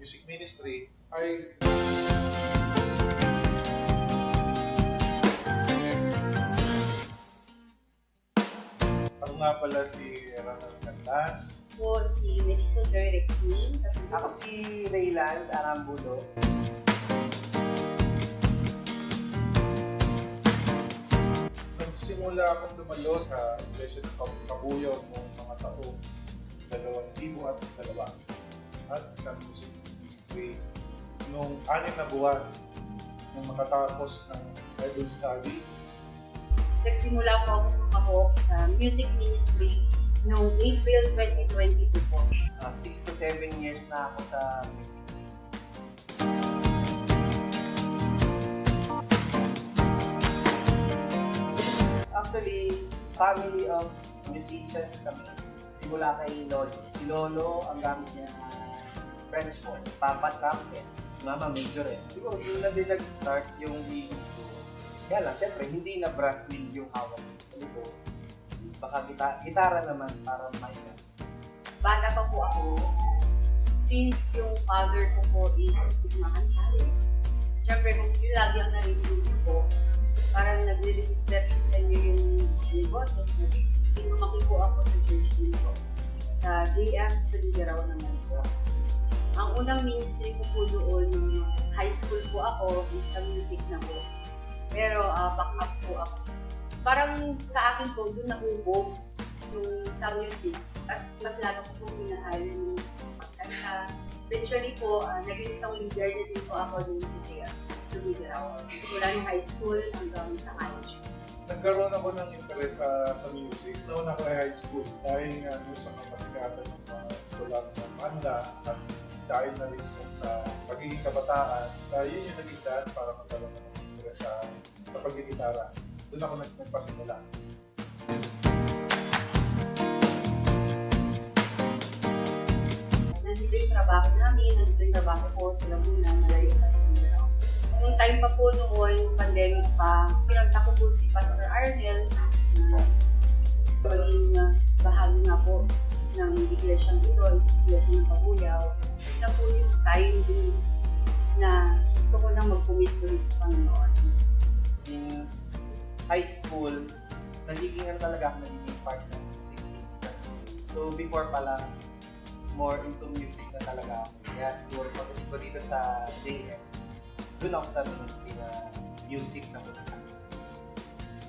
music ministry ay ako nga pala si Ronald Canlas. Po si Melissa Directly. Ako si Rayland Arambulo. Nagsimula akong dumalo sa Iglesia ng Kabuyog noong mga taong 2002 at sa music ministry noong 6 na buwan nung makatapos ng Bible study. Nagsimula po ako kumahok sa music ministry noong April 2022 po. 6 to 7 years na ako sa music. Actually, family of musicians kami. Simula kay Lolo. Si Lolo, ang gamit niya French horn. Papa trumpet. Mama major eh. Siguro doon na din nag-start yung wheel ko. Kaya lang, syempre, hindi na brass wheel yung hawak ko. Baka gitara naman para may Bata pa po ako, since yung father ko po is makanta. Siyempre, kung yun lagi ang narinig ko po, parang nag-release na rin sa inyo yung negosyo. Lumaki po ako sa church din po. Sa JF, Tuligaraw naman po. Ang unang ministry ko po doon, nung high school po ako, is sa music na po. Pero back up po ako. Parang sa akin po, doon nahubog yung sa music at mas lalo ko po pinahal yung pagkanta. Eventually po, naging isang leader na din po ako doon sa JF Tuligaraw. Mula ng high school hanggang sa college. Nagkaroon ako ng interest sa music noon ako ay high school dahil nga doon sa kapasikatan ng mga eskolang ng banda at dahil na rin sa pagiging kabataan, yun yung naging daan para magkaroon ng interest sa pagigitara. Doon ako nagpasimula. Nandito yung trabaho namin, nandito yung trabaho ko sa Laguna, malayo sa Tuligaraw. Nung time pa po noon, yung pandemic pa, pinunta ko po si Pastor Arnel na maging bahagi nga po ng iglesyang ito, iglesia ng Kabuyaw. Yun na po yung time din na gusto ko nang mag-commit ulit sa Panginoon. Since high school, nagiging talaga ako nagiging part ng music industry. So before pala, more into music na talaga ako. Kaya siguro pagdating ko dito sa JM, doon ako sa ministry na music na punta.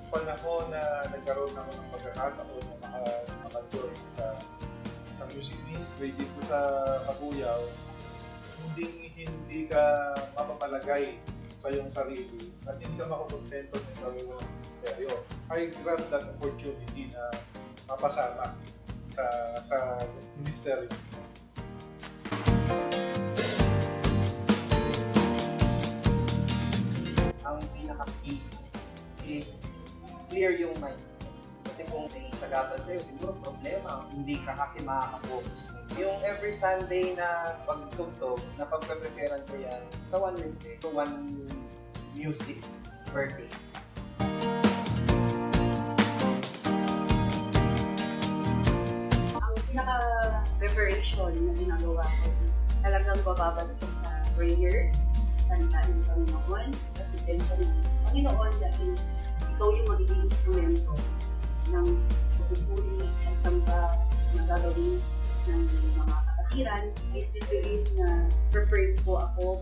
Panahon na nagkaroon ako ng pagkakataon na maka-join sa music ministry dito sa Kabuyaw, hindi ka mapapalagay sa iyong sarili at hindi ka makukontento ng gawin mo ng ministeryo. I grab that opportunity na mapasama sa ministeryo. Ang pinaka-key is clear yung mind. Kasi kung may sagatan sa'yo, siguro problema, hindi ka kasi makaka-focus. Yung every Sunday na pagtugtog, na pagpe-preparean ko yan sa one week, so one music per day. Ang pinaka-preparation na ginagawa ko is talagang bababalik ko sa prayer, salita ng Panginoon, at essentially, Panginoon dahil ikaw yung magiging instrumento ng pagpupuli, ng samba, ng gagawin ng mga kapatiran. I still believe na prepared ako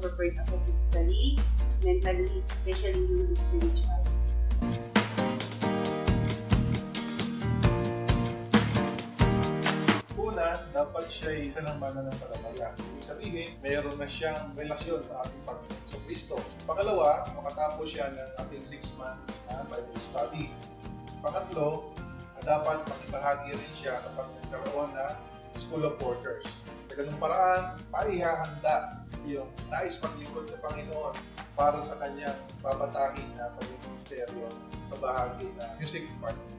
physically, mentally, especially yung spiritual. Una, dapat siya ay isa ng mananampalataya. Ibig sabihin, mayroon na siyang relasyon sa ating Panginoon sa Kristo. Pangalawa, makatapos siya ng ating 6 months na Bible study. Pangatlo, dapat makibahagi rin siya kapag nagkaroon na School of Workers. Sa ganung paraan, paihahanda yung nais maglingkod sa Panginoon para sa kanyang babatahin na pag-ministeryo sa bahagi na music department.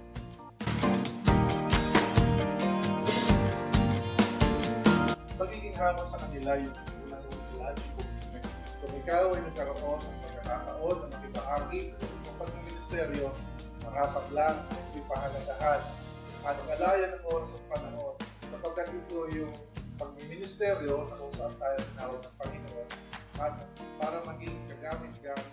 Magiging hamon sa kanila yung unang sila. Kung ikaw ay nagkaroon ng pagkakataon na makibahagi sa pag-ministeryo, marapat lang ang ipahalagahan at alayan ng oras at panahon sapagkat ito yung pagministeryo na kung saan tayo tinawag ng Panginoon at para maging kagamit-gamit.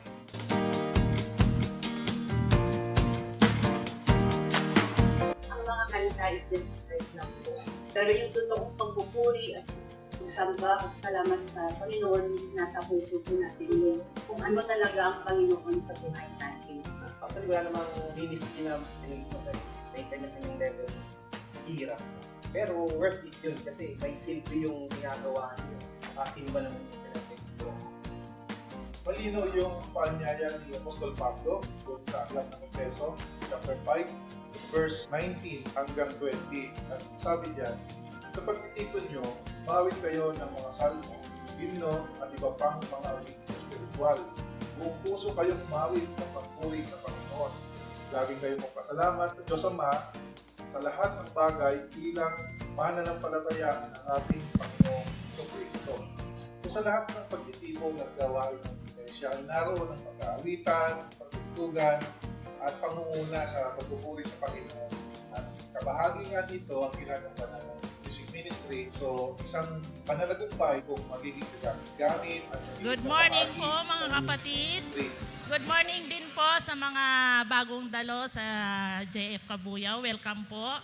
Ang mga kanta is described lang po. Pero yung totoong pagpupuri at pagsamba, salamat sa Panginoon is nasa puso po natin yun. Kung ano talaga ang Panginoon sa buhay natin. Actually, wala namang ministry na pinag-iwan. May kanya-kanyang level. Hirap. Pero worth it yun kasi may silbi yung ginagawa niyo. Nakasimba naman yung pinag-iwan. Malino yung paanyaya ni Apostol Pablo doon sa Aklat ng Efeso, chapter 5, verse 19 hanggang 20. At sabi diyan, sa pagtitipon nyo, mawit kayo ng mga salmo, himno at iba pang mga awit spiritual. Buong puso kayong mawit ng pagpuri sa Panginoon. Laging kayong magpasalamat sa Diyos Ama sa lahat ng bagay bilang pananampalataya ng ating Panginoong Kristo. So sa lahat ng pagtitipon at gawain ng Iglesia, naroon ang pag-aawitan, pagtugtugan, at pangunguna sa pagpupuri sa Panginoon. At kabahagi nga dito ang ginagawa ng music ministry. So isang pananagumpay kung magiging gamit at magiging Good morning kabahagi po mga ng kapatid. ministry. Good morning din po sa mga bagong dalo sa JF Kabuyaw. Welcome po.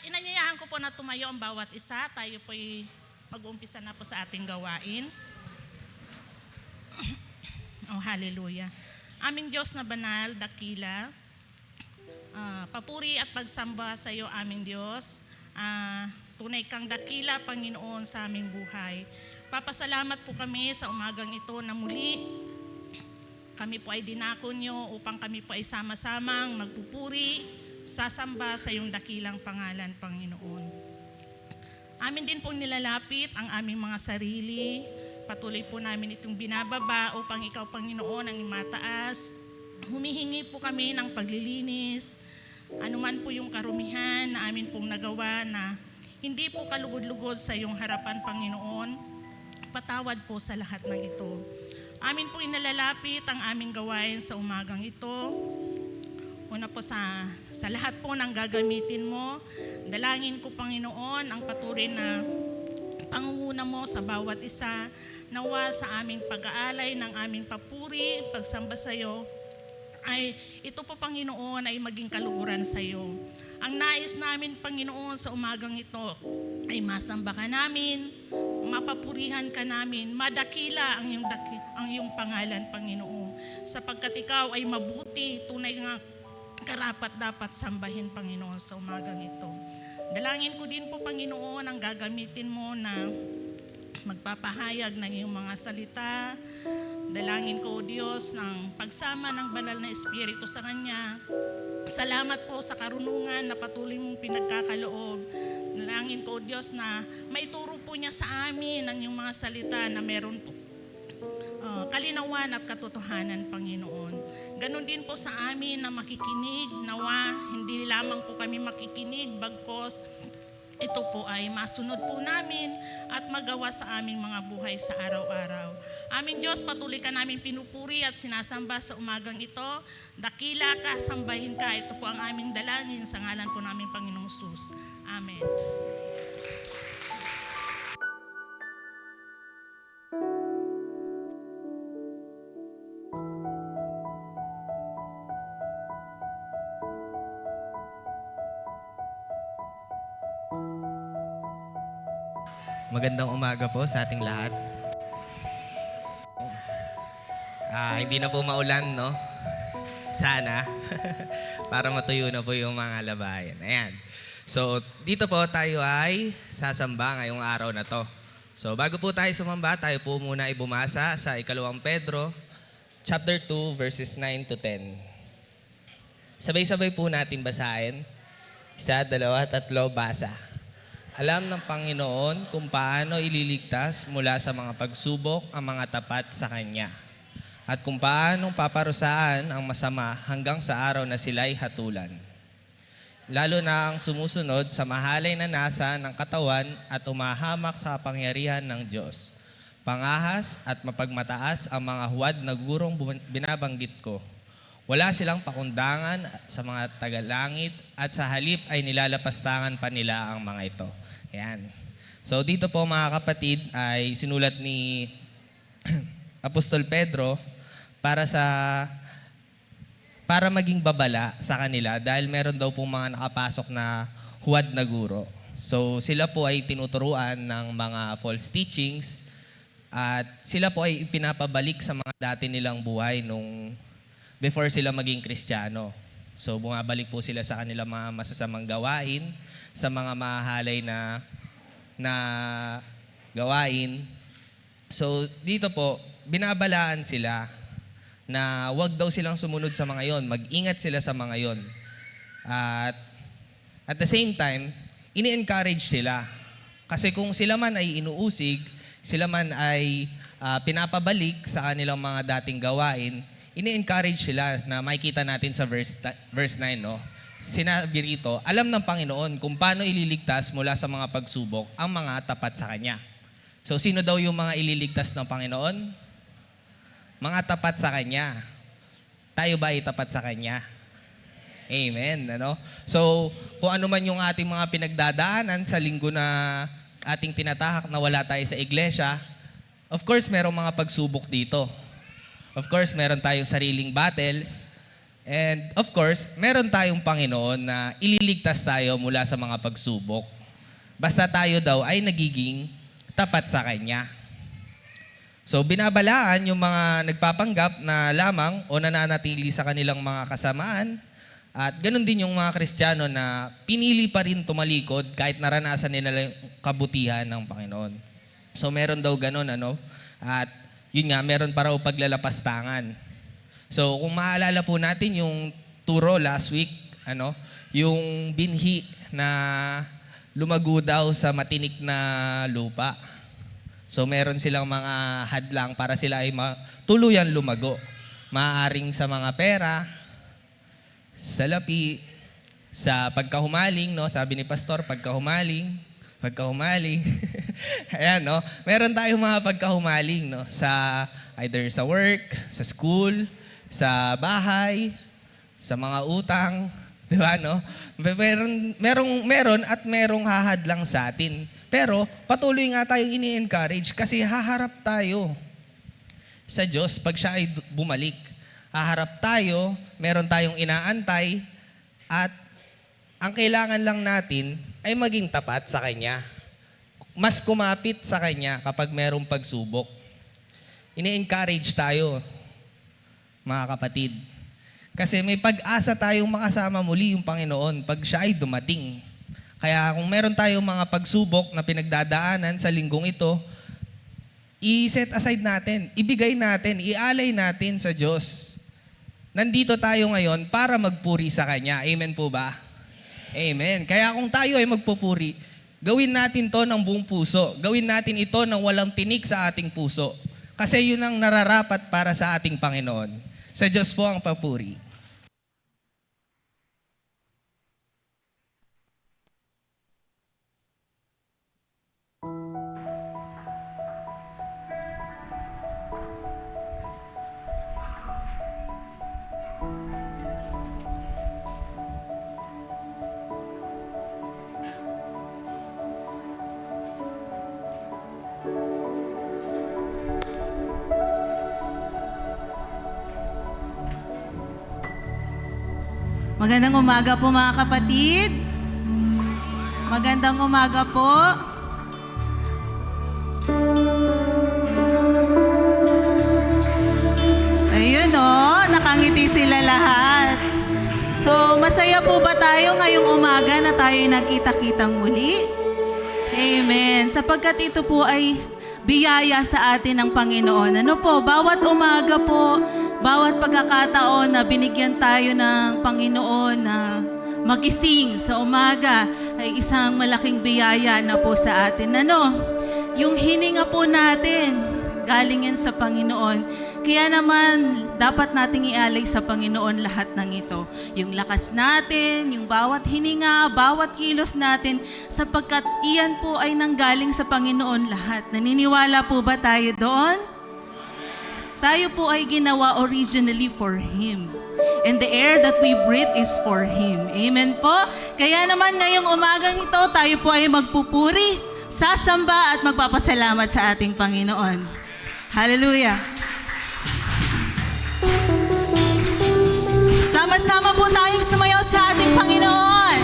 Inanyayahan ko po na tumayo ang bawat isa. Tayo po'y mag-umpisa na po sa ating gawain. Oh, hallelujah. Aming Diyos na banal, dakila, papuri at pagsamba sa iyo aming Diyos. Tunay kang dakila, Panginoon, sa aming buhay. Papasalamat po kami sa umagang ito na muli kami po ay dinako nyo upang kami po ay sama-samang magpupuri, sasamba sa iyong dakilang pangalan, Panginoon. Amin din pong nilalapit ang aming mga sarili. Patuloy po namin itong binababa upang ikaw, Panginoon, ang mataas. Humihingi po kami ng paglilinis. Anuman po yung karumihan na amin pong nagawa na hindi po kalugod-lugod sa iyong harapan, Panginoon. Patawad po sa lahat ng ito. Amin po inalalapit ang aming gawain sa umagang ito. Una po sa lahat po ng gagamitin mo. Dalangin ko, Panginoon, ang patuloy na pangunguna mo sa bawat isa. Nawa sa aming pag-aalay ng aming papuri, pagsamba sa iyo, ay ito po, Panginoon, ay maging kaluguran sa iyo. Ang nais namin, Panginoon, sa umagang ito ay masamba ka namin, mapapurihan ka namin, madakila ang iyong pangalan, Panginoon. Sapagkat ikaw ay mabuti, tunay nga karapat dapat sambahin, Panginoon, sa umagang ito. Dalangin ko din po, Panginoon, ang gagamitin mo na magpapahayag ng iyong mga salita. Dalangin ko, O Diyos, ng pagsama ng banal na Espiritu sa Kanya. Salamat po sa karunungan na patuloy mong pinagkakaloob. Dalangin ko, O Diyos, na maituro po niya sa amin ang iyong mga salita na meron po kalinawan at katotohanan, Panginoon. Ganon din po sa amin na makikinig, nawa, hindi lamang po kami makikinig, bagkos ito po ay masunod po namin at magawa sa aming mga buhay sa araw-araw. Aming Diyos, patuloy ka namin pinupuri at sinasamba sa umagang ito. Dakila ka, sambahin ka. Ito po ang aming dalangin sa ngalan po namin Panginoong Jesus. Amen. Magandang umaga po sa ating lahat. Hindi na po maulan, no? Sana. Para matuyo na po yung mga labayan. Ayan. So, dito po tayo ay sasamba ngayong araw na to. So, bago po tayo sumamba, tayo po muna ay bumasa sa 2 Pedro, chapter 2, verses 9 to 10. Sabay-sabay po natin basahin. 1, 2, 3, basa. Alam ng Panginoon kung paano ililigtas mula sa mga pagsubok ang mga tapat sa Kanya at kung paano paparusaan ang masama hanggang sa araw na sila'y hatulan. Lalo na ang sumusunod sa mahalay na nasa ng katawan at umahamak sa kapangyarihan ng Diyos. Pangahas at mapagmataas ang mga huwad na gurong binabanggit ko. Wala silang pakundangan sa mga tagalangit at sa halip ay nilalapastangan pa nila ang mga ito. Ayan. So dito po mga kapatid ay sinulat ni Apostol Pedro para maging babala sa kanila dahil meron daw pong mga nakapasok na huwad na guro. So sila po ay tinuturuan ng mga false teachings at sila po ay pinapabalik sa mga dati nilang buhay nung before sila maging Kristiyano. So bumabalik po sila sa kanilang mga masasamang gawain, sa mga mahalay na gawain. So dito po, binabalaan sila na wag daw silang sumunod sa mga yon, mag-ingat sila sa mga yon. At the same time, ini-encourage sila. Kasi kung sila man ay inuusig, sila man ay pinapabalik sa kanilang mga dating gawain, ini-encourage sila na makikita natin sa verse 9, no? Sinabi rito, alam ng Panginoon kung paano ililigtas mula sa mga pagsubok ang mga tapat sa Kanya. So, sino daw yung mga ililigtas ng Panginoon? Mga tapat sa Kanya. Tayo ba ay tapat sa Kanya? Amen. Ano? So, kung ano man yung ating mga pinagdadaanan sa linggo na ating tinatahak na wala tayo sa iglesia, of course, merong mga pagsubok dito. Of course, meron tayong sariling battles. And of course, meron tayong Panginoon na ililigtas tayo mula sa mga pagsubok. Basta tayo daw ay nagiging tapat sa Kanya. So, binabalaan yung mga nagpapanggap na lamang o nananatili sa kanilang mga kasamaan. At ganun din yung mga Kristiyano na pinili pa rin tumalikod kahit naranasan nila yung kabutihan ng Panginoon. So, meron daw ganun, ano? At yun nga, meron pa raw paglalapastangan. So, kung maalala po natin yung turo last week, ano? Yung binhi na lumago daw sa matinik na lupa. So, meron silang mga hadlang para sila ay tuluyan lumago. Maaaring sa mga pera, sa lapi, sa pagkahumaling, no? Sabi ni Pastor, pagkahumaling. Ayan, no? Meron tayong mga pagkahumaling, no? Sa either sa work, sa school, sa bahay, sa mga utang, di ba, no? Meron at merong hahadlang sa atin. Pero patuloy nga tayong ini-encourage kasi haharap tayo sa Diyos pag siya ay bumalik. Haharap tayo, meron tayong inaantay, at ang kailangan lang natin ay maging tapat sa Kanya. Mas kumapit sa Kanya kapag merong pagsubok. Ini-encourage tayo, mga kapatid. Kasi may pag-asa tayong makasama muli yung Panginoon pag siya ay dumating. Kaya kung meron tayong mga pagsubok na pinagdadaanan sa linggong ito, i-set aside natin, ibigay natin, ialay natin sa Diyos. Nandito tayo ngayon para magpuri sa Kanya. Amen po ba? Amen. Kaya kung tayo ay magpupuri, gawin natin to ng buong puso. Gawin natin ito ng walang tinik sa ating puso. Kasi yun ang nararapat para sa ating Panginoon. Sa Diyos po ang papuri. Magandang umaga po mga kapatid. Magandang umaga po. Ayun nakangiti sila lahat. So, masaya po ba tayo ngayong umaga na tayo nagkita-kitang muli? Amen. Sapagkat ito po ay biyaya sa atin ng Panginoon. Ano po, bawat umaga po, bawat pagkakataon na binigyan tayo ng Panginoon na magising sa umaga ay isang malaking biyaya na po sa atin. Yung hininga po natin, galing yan sa Panginoon. Kaya naman, dapat nating ialay sa Panginoon lahat ng ito. Yung lakas natin, yung bawat hininga, bawat kilos natin, sapagkat iyan po ay nanggaling sa Panginoon lahat. Naniniwala po ba tayo doon? Tayo po ay ginawa originally for Him. And the air that we breathe is for Him. Amen po? Kaya naman ngayong umagang ito, tayo po ay magpupuri, sasamba at magpapasalamat sa ating Panginoon. Hallelujah. Sama-sama po tayong sumayaw sa ating Panginoon.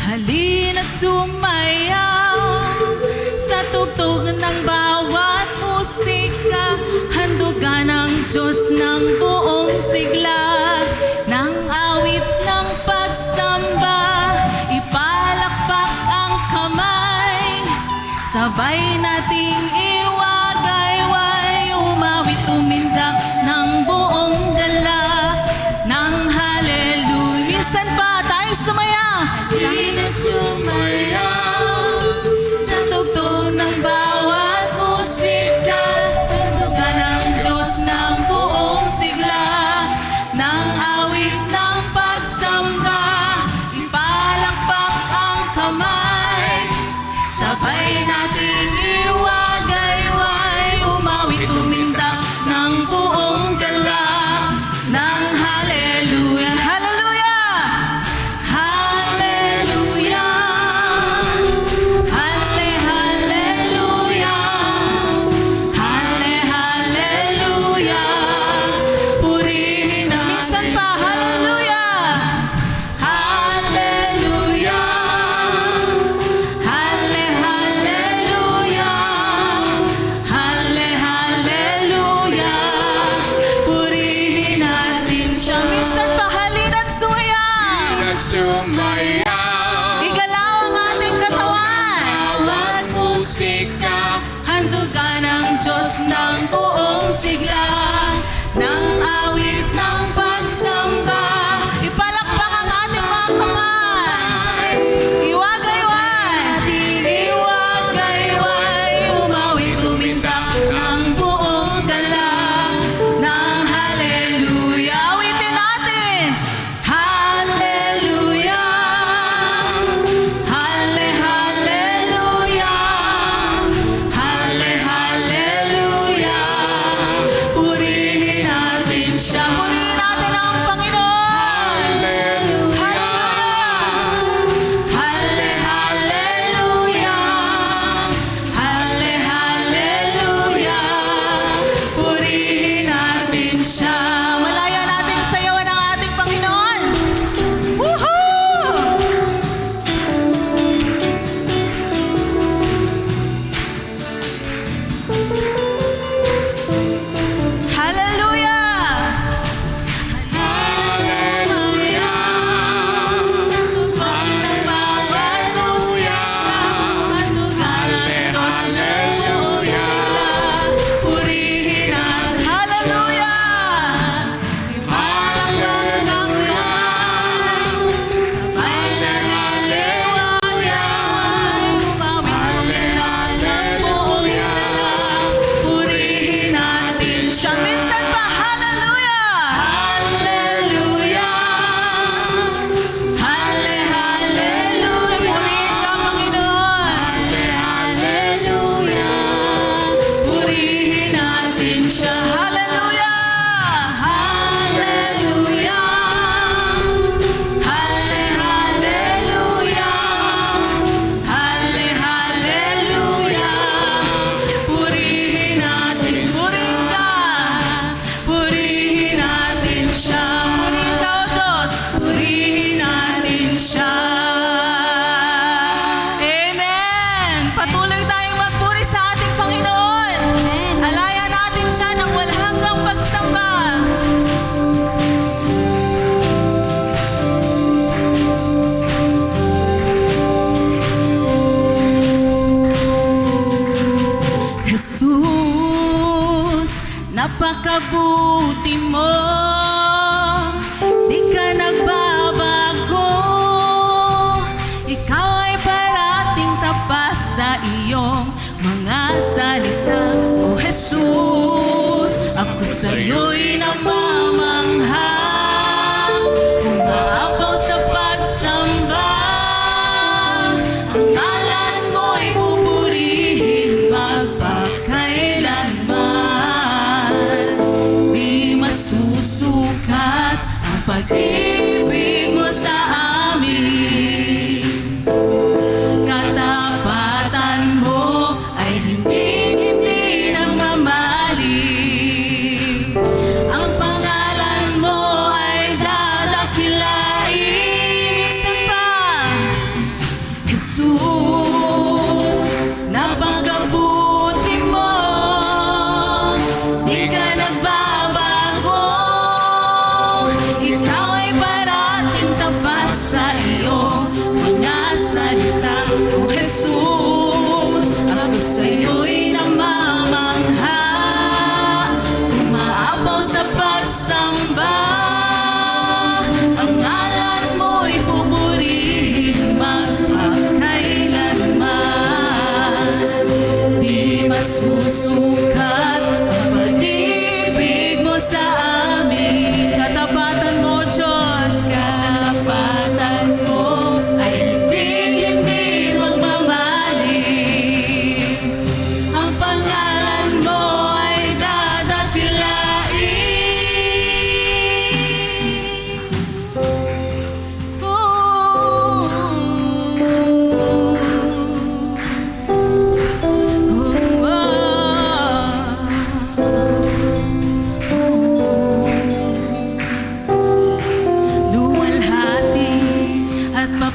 Halina't sumayaw sa tugtog ng bawat musika. Handugan ng Diyos ng buong sigla, ng awit ng pagsamba. Ipalakpak ang kamay, sabay nating iwagayway. Umawit, tumindak ng buong gala, ng hallelujah. Minsan pa tayong sumayaw. Halina't sumayaw sa tugtog ng bawat musika. Handugan ng Diyos ng buong sigla, ng awit ng pagsamba. Ipalakpak ang kamay, sabay nating iwagayway. Umawit, tumindak ng buong gala, ng hallelujah. Hallelujah! Hallelujah! Hallelujah! Hallelujah! Purihin natin. Minsan pa, hallelujah! Hallelujah! Hallelujah! Hallelujah! Purihin natin siya. Minsan pa, halina't sumayaw. Igalaw ang ating katawan. Bawat musika, handugan ng Diyos ng buong sigla, ng awit ng pagsamba. Ipalakpak ang ating mga kamay. Iwagayway, iwagayway. Umawit, tumindak ng buong gala, ng hallelujah. Awitin natin. Hallelujah!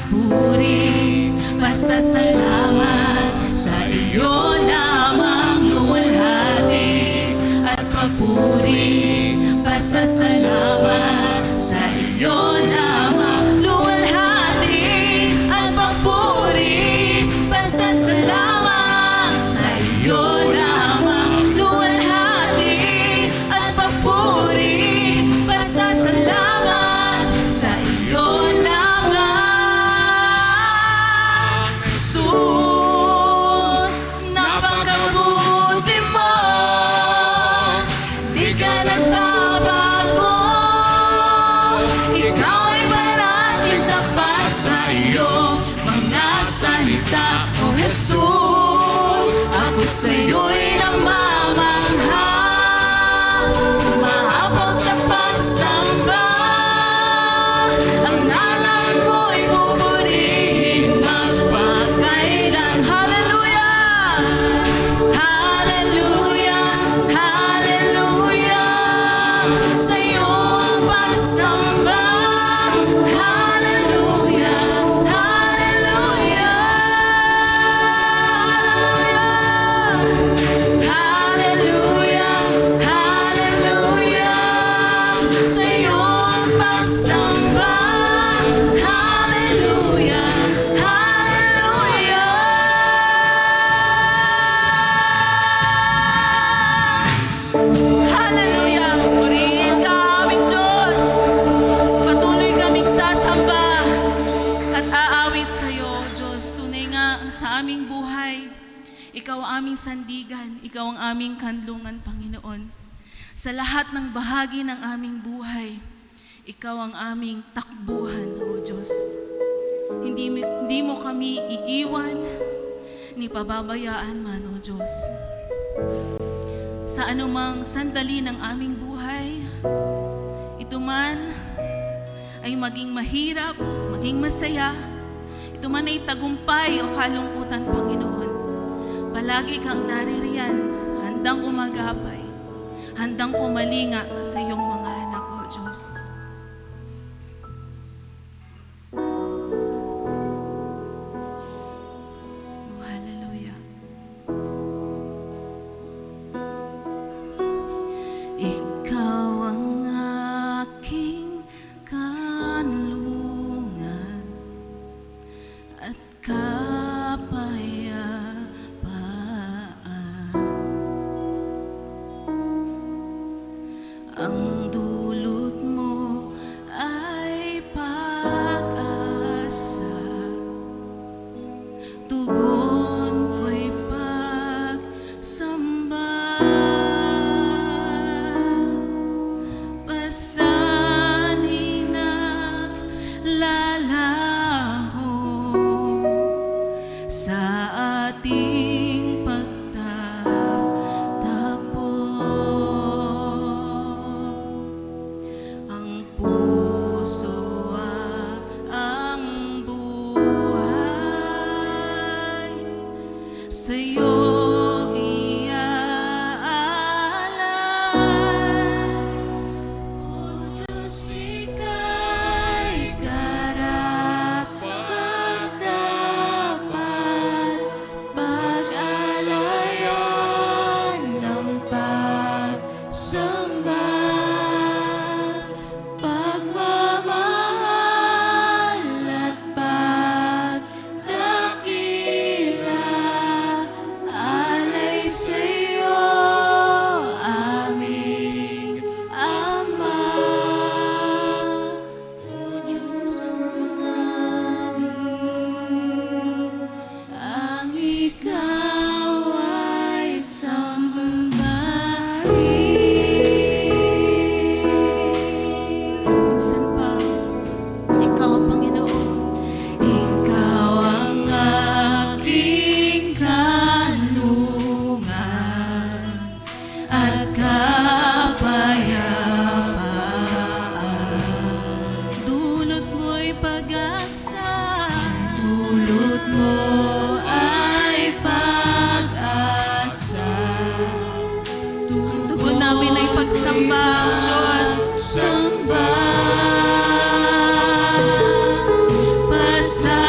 papuri, pasasalamat sa iyo lamang luwalhati at papuri, pasasalamat sa iyo lamang luwalhati at papuri, pasasalamat sa iyo lamang luwalhati at papuri, pasasalamat sa iyo lamang. Jesus, napakabuti mo, di ka nagbabago. Ikaw ay parating tapat sa iyong mga salita. O Jesus, ako sa iyo'y namamangha, umahabol sa pagsamba. Ang ngalan mo'y pupurihin magpakailan. Hallelujah! Hallelujah! Hallelujah! Sa iyo ang pagsamba. Hallelujah! Hallelujah! Hallelujah! Hallelujah! Sa iyo ang pagsamba. Hallelujah! Hallelujah! Hallelujah! Purihin ka aming Diyos. Patuloy kaming sasamba at aawit sa iyo, Diyos. Tunay nga sa aming buhay, ikaw ang aming sandigan, ikaw ang aming kanlungan, Panginoon. Sa lahat ng bahagi ng aming buhay, ikaw ang aming takbuhan, O Diyos. Hindi mo kami iiwan, ni pababayaan man, O Diyos. Sa anumang sandali ng aming buhay, ito man ay maging mahirap, maging masaya, ito man ay tagumpay o kalungkutan, Panginoon. Palagi kang naririyan, handang umagapay, handang kumalinga sa iyong mga anak, O Diyos. Oh, hallelujah. Ikaw ang aking kanlungan at kapayapaan. Ang dulot mo ay pag-asa, tugon ko'y pagsamba. Pasaning naglalaho sa ating pagtatakbo. Ang puso at ang buhay sa'yo iaalay. O Diyos, ika'y karapat-dapat, pag-alayan ng pagsamba, pagmamahal at pagdakila, alay sa'yo, aming Ama. O Diyos namin, ang ikaw ay sambahin. Minsan pa, ikaw, Panginoon, ikaw ang aking kanlungan at kapayapaan. Dulot mo'y pag-asa, dulot mo ay pag-asa. Tugon namin ay pagsamba, Diyos. Samba, pasa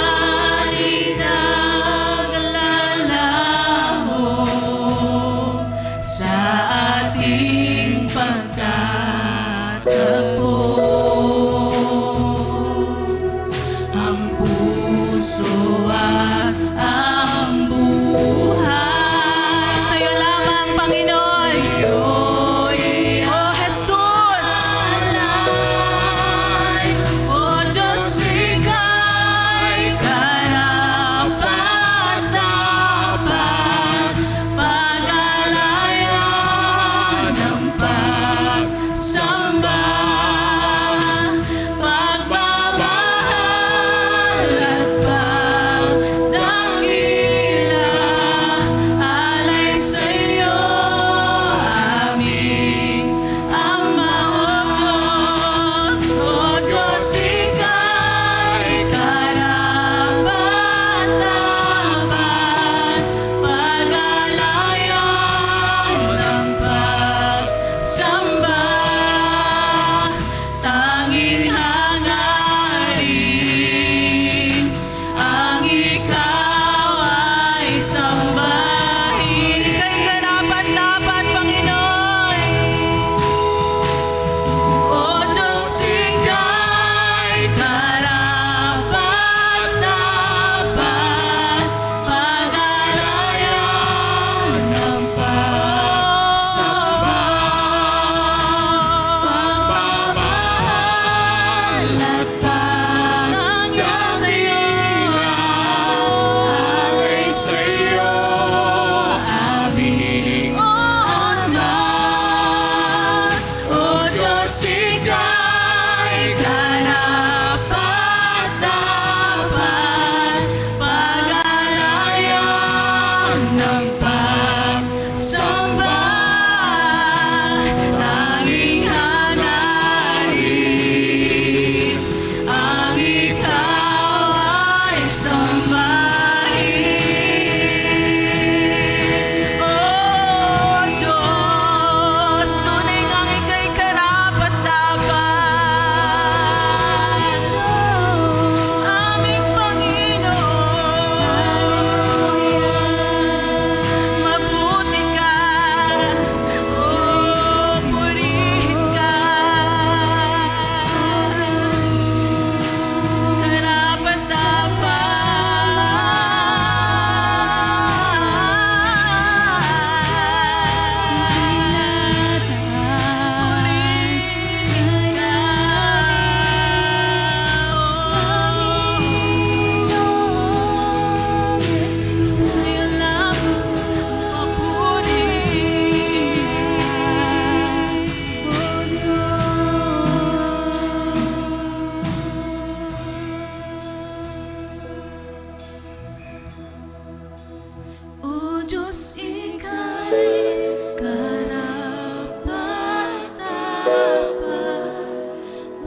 Diyos, ika'y karapat-dapat,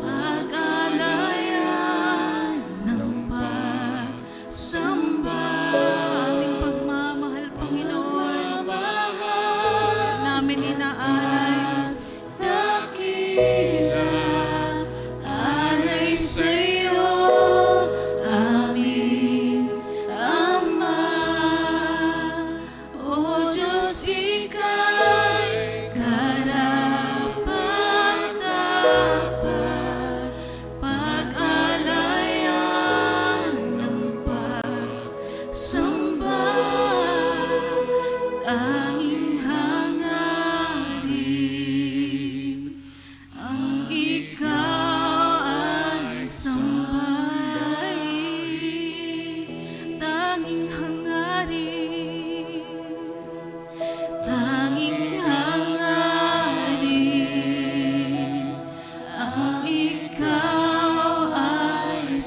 pag-alayan ng pagsamba. Aming pagmamahal, Panginoon, namin inaalay. Dakila, alay sa'yo, aming Ama. O Diyos, ika'y karapat-dapat, pag-alayan ng pagsamba. Tanging hangarin ang ikaw ay sambahin. Tanging hangarin, tanging hangarin ang ikaw ay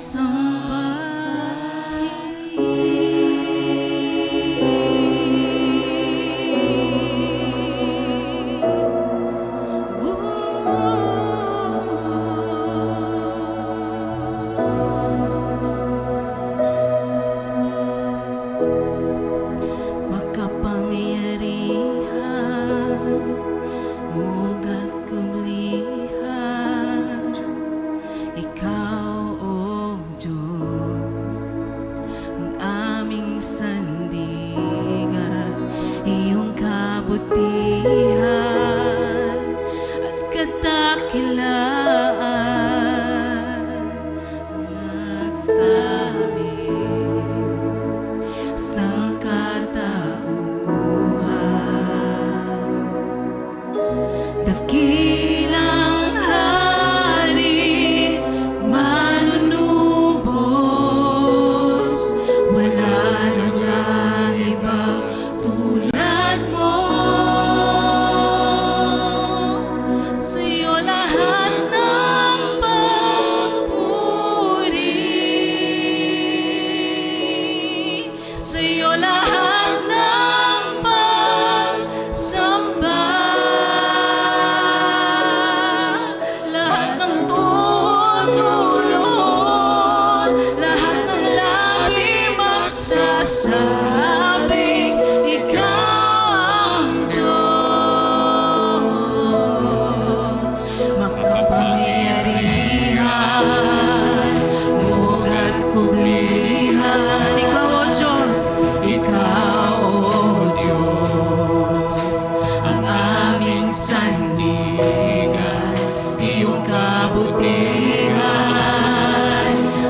makapangyarihan, mugat kublihan, ikaw, O Diyos, ang aming sandigan, iyong kabutihan at kadakilaan ang nagsamin sa katauhan. Dakilang hari, manunubos, wala na nga ibang tulad mo. Sa'yo lahat ng papuri, sa'yo lahat ng pagsamba. Lahat ng tutulog, lahat ng labi magsasabing ikaw ang Diyos. Makapangyarihan, mugat kublihan, ikaw, O Diyos, ikaw, O Diyos, ang aming sandigan, iyong kabutihan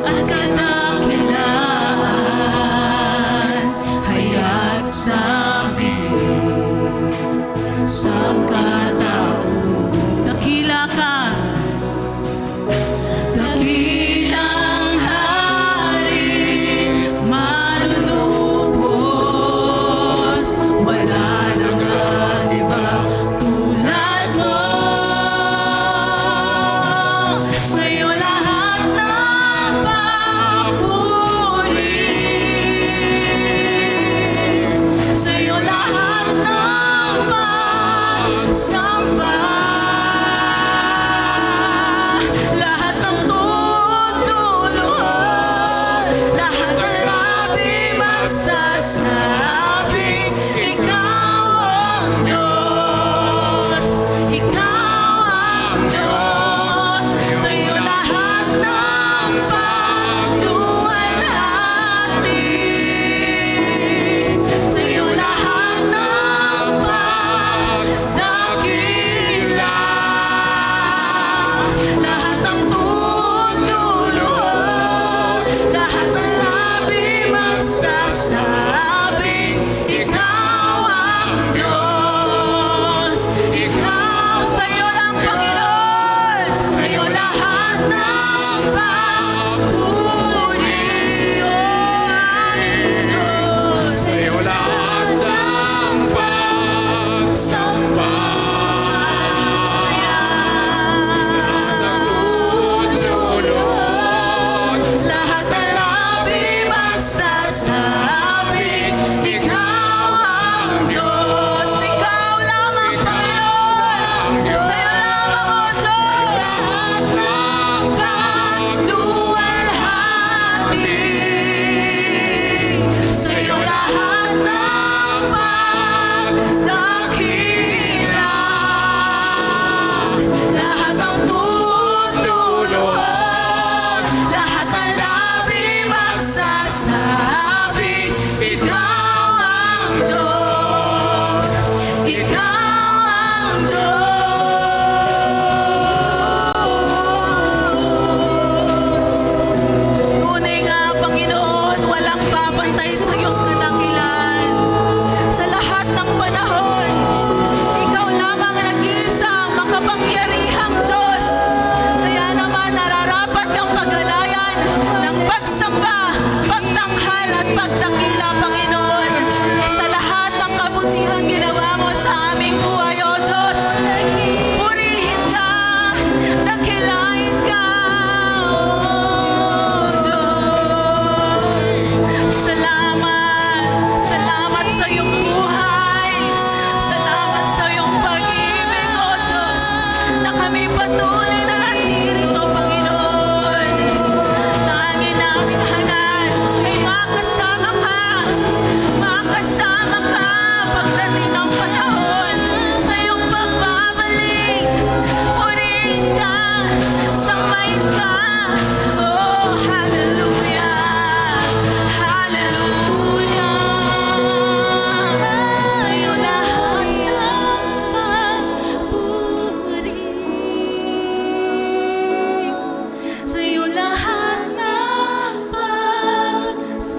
at kadakilaan parangal at pagdakila, Panginoon, sa lahat ng kabutihang ginawa mo sa aming buhay, O Diyos. Purihin ka, dakilain ka, O Diyos. Salamat, salamat sa iyong buhay. Salamat sa iyong pag-ibig, O Diyos, na kami patuloy na nandito, Panginoon. Tangin namin hangal ay makasama ka pagdating ng panahon sa iyong pagbabalik. Purihin ka, sambahin ka. Oh, hallelujah, hallelujah. Sa iyo lahat ng papuri. Sa iyo lahat ng pagsamba.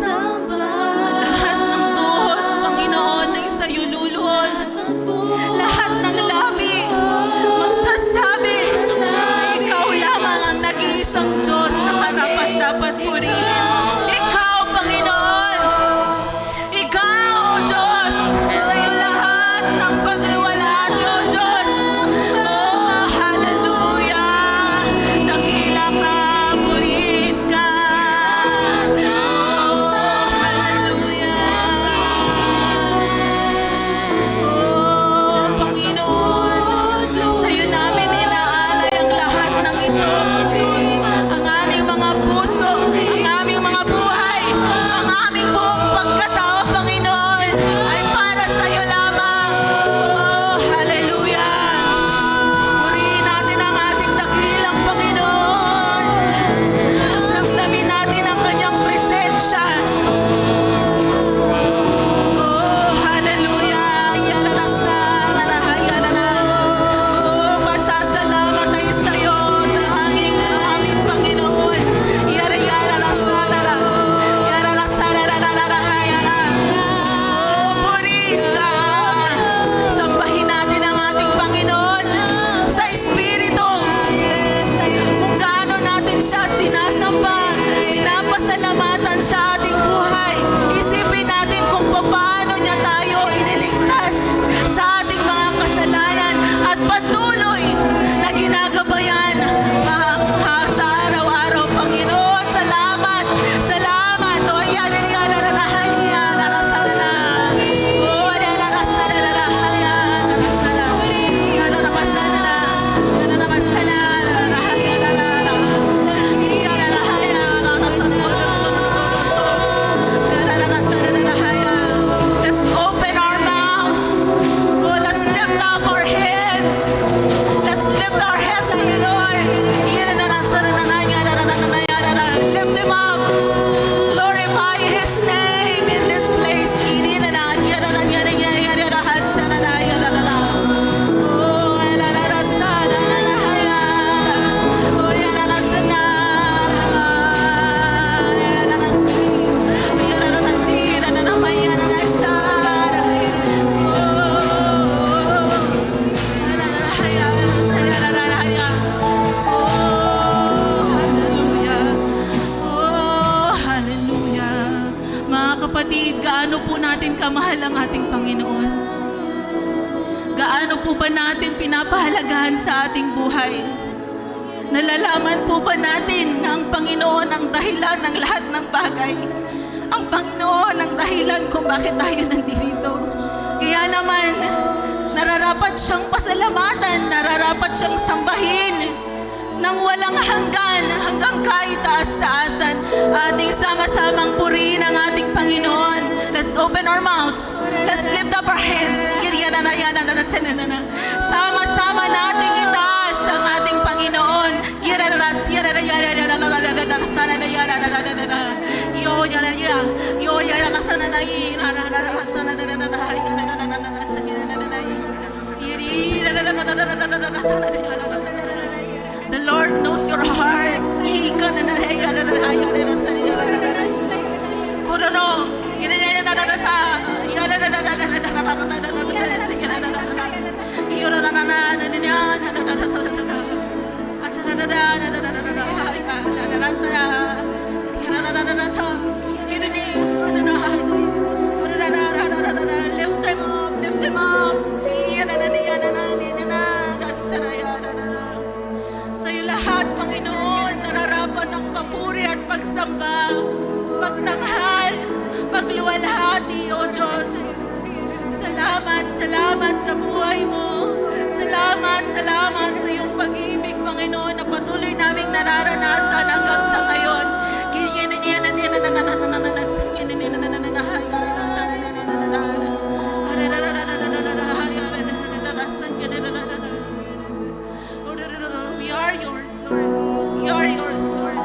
Lahat ng tuhod, Panginoon, ay sa iyo luluhod. Lahat ng labi magsasabi na ikaw lamang ang nag-iisang Diyos na karapat-dapat purihin. Ikaw, Panginoon. Ikaw, O Diyos. Sa iyo lahat ng pagluwalhati, O Diyos. Oh, hallelujah. Dakila ka, purihin ka. Oh, hallelujah. Oh, Panginoon, sa iyo namin inaalay ang lahat ng ito. Ang aming mga puso, ang aming mga buhay, ang aming buong pagkatao, Panginoon, ay para sa iyo lamang. Oh, hallelujah. Purihin natin ang ating dakilang Panginoon. Ramdamin natin ang kanyang presensya. Oh, hallelujah. Yalalasa, lalahayalala. Oh, pasasalamat ay sa iyo, aming Panginoon. Yalalasa, lalalahayala. Oh, purihin ka. Sambahin natin ang ating Panginoon sa Espiritu. Kung gaano natin siya sinasamba, pinapasalamatan sa ating buhay. Isipin natin kung paano niya tayo iniligtas sa ating mga kasalanan at patuloy na ginagabayan sa araw-araw, Panginoon. Salamat, salamat. O yan, let's open our mouths. Oh, let's lift up our hands. Let's lift our hands to the Lord. Lift Him up. Glorify His name in this place. Kapatid, gaano po natin kamahal ang ating Panginoon? Gaano po ba natin pinapahalagahan sa ating buhay? Nalalaman po ba natin na ang Panginoon ang dahilan ng lahat ng bagay? Ang Panginoon ang dahilan kung bakit tayo nandito. Kaya naman, nararapat siyang pasalamatan, nararapat siyang sambahin nang walang hanggang kaitaas-taasan. Ating sama-samang purihin ang ating Panginoon. Let's open our mouths. Let's lift up our hands. Sama-sama nating itaas ang ating Panginoon. The Lord knows your heart. At papuri at pagsamba, pagtanghal, pagluwalhati, O Diyos. Salamat, salamat sa buhay mo. Salamat, salamat sa iyong pag-ibig, Panginoon, na patuloy naming nararanasan hanggang sa ngayon. We are yours, Lord. We are yours, Lord.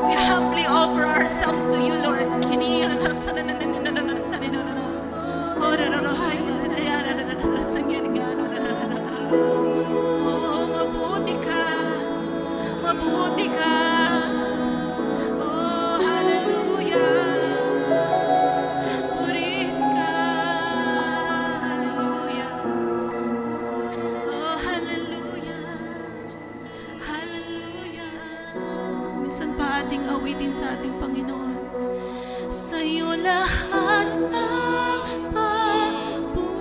We humbly offer ourselves to you, Lord. Oh, mabuti ka. Mabuti ka. Oh, hallelujah. Purihin ka. Hallelujah. Oh, hallelujah. Hallelujah. Minsan pa ating awitin sa ating Panginoon. Sa'yo lahat ng papuri.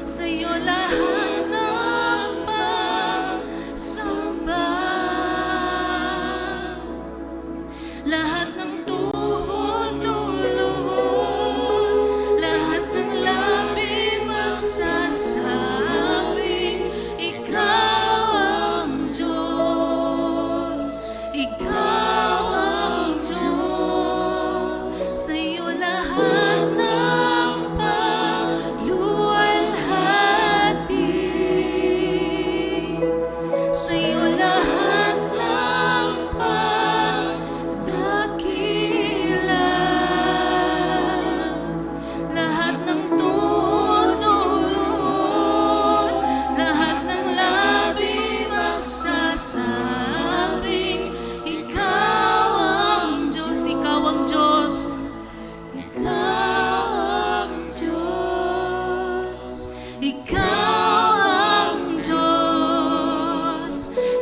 Sa'yo lahat ng pagsamba. Lahat ng tuhod luluhod, lahat ng labi magsasabing, Ikaw ang Diyos, Ikaw ang Diyos. Sa'yo lahat ng paluwalhati, sa'yo lahat ng pagdakila, lahat ng tutulog, lahat ng labi magsasabing, Ikaw ang Diyos, Ikaw ang Diyos, Ikaw ang Diyos, Ikaw ang Diyos,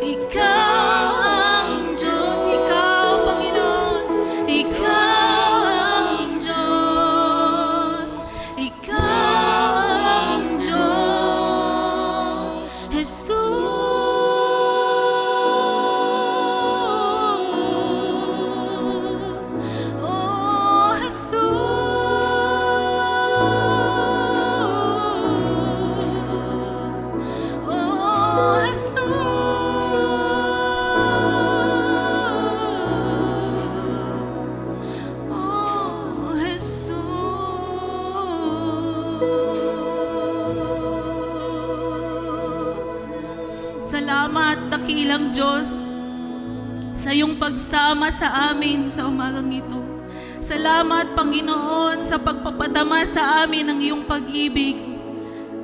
Ikaw ang Diyos, Ikaw, Panginoon, Ikaw ang Diyos, Ikaw ang Diyos, Jesus. Oh, Jesus. Oh, Jesus. Oh, Jesus. Salamat, dakilang Diyos, sa iyong pagsama sa amin sa umagang ito. Salamat, Panginoon, sa pagpapadama sa amin ng iyong pag-ibig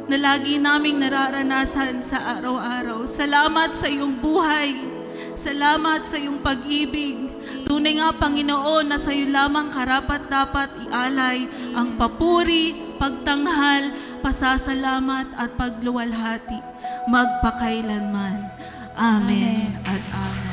na lagi naming nararanasan sa araw-araw. Salamat sa iyong buhay. Salamat sa iyong pag-ibig. Tunay nga, Panginoon, na sa iyo lamang karapat-dapat ialay ang papuri, pagtanghal, pasasalamat at pagluwalhati magpakailanman. Amen at amen.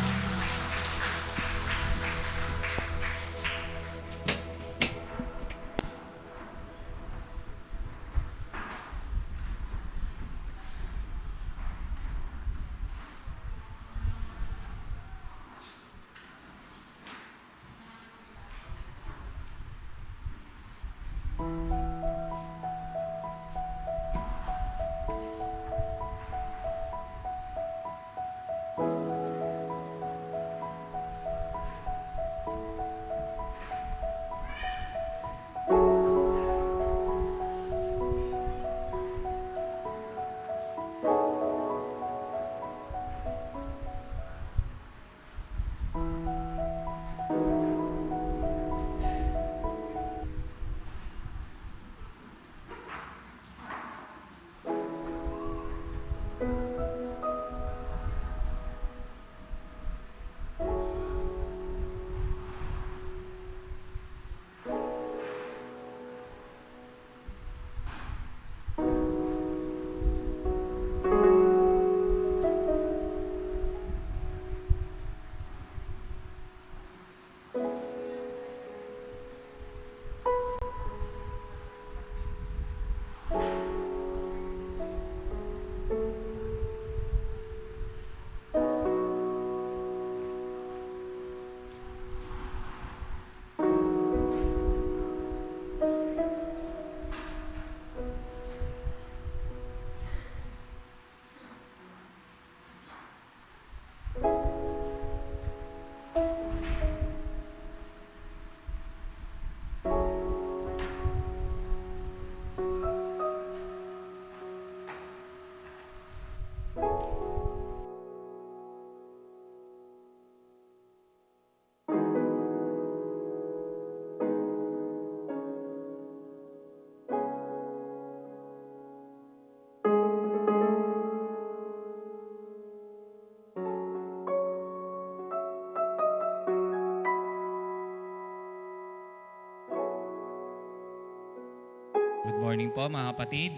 morning po mga kapatid.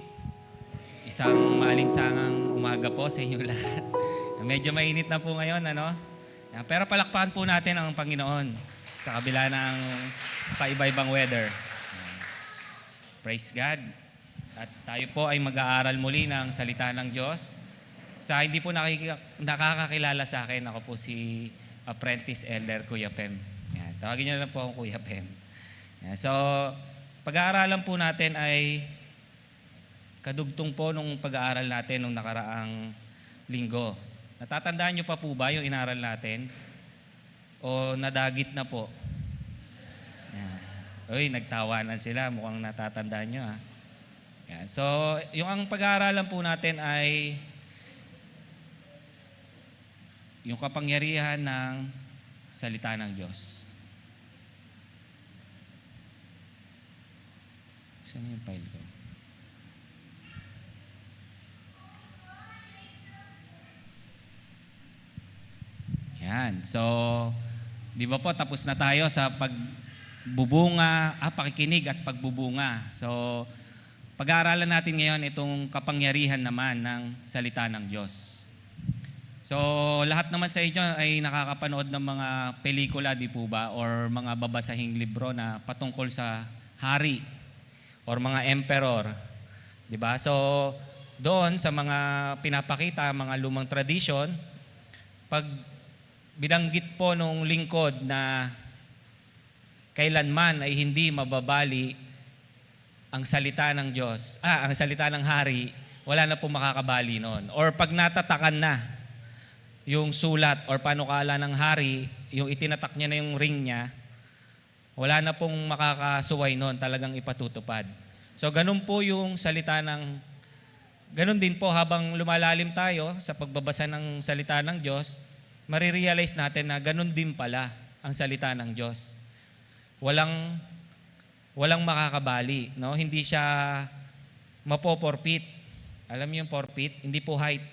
Isang maalinsangang umaga po sa inyong lahat. Medyo mainit na po ngayon, ano? Pero palakpakan po natin ang Panginoon sa kabila ng paiba-ibang weather. Praise God. At tayo po ay mag-aaral muli ng salita ng Diyos. Sa hindi po nakakakilala sa akin, ako po si Apprentice Elder Kuya Pem. Yan. Tawagin niyo na lang po akong Kuya Pem. Yan. So, pag-aaralan po natin ay kadugtong po nung pag-aaral natin nung nakaraang linggo. Natatandaan niyo pa po ba yung inaral natin? O nadagit na po? Yan. Uy, nagtawanan sila. Mukhang natatandaan niyo ha. Yan. So, yung ang pag-aaralan po natin ay yung kapangyarihan ng salita ng Diyos. Saan yung file ko? Yan. So, di ba po, tapos na tayo sa pakikinig at pagbubunga. So, pag-aaralan natin ngayon itong kapangyarihan naman ng salita ng Diyos. So, lahat naman sa inyo ay nakakapanood ng mga pelikula, di po ba? Or mga babasahing libro na patungkol sa hari or mga emperor. Di ba? So, doon sa mga pinapakita, mga lumang tradisyon, pag binanggit po nung lingkod na kailanman ay hindi mababali ang salita ng Diyos, ang salita ng hari, wala na po makakabali noon. Or pag natatakan na yung sulat or panukala ng hari, yung itinatak niya na yung ring niya, wala na pong makakasuway noon, talagang ipatutupad. So ganun po yung salita ganun din po habang lumalalim tayo sa pagbabasa ng salita ng Diyos, marirealize natin na ganun din pala ang salita ng Diyos. Walang makakabali, no? Hindi siya mapoporpit. Alam niyo yung forfeit? Hindi po height.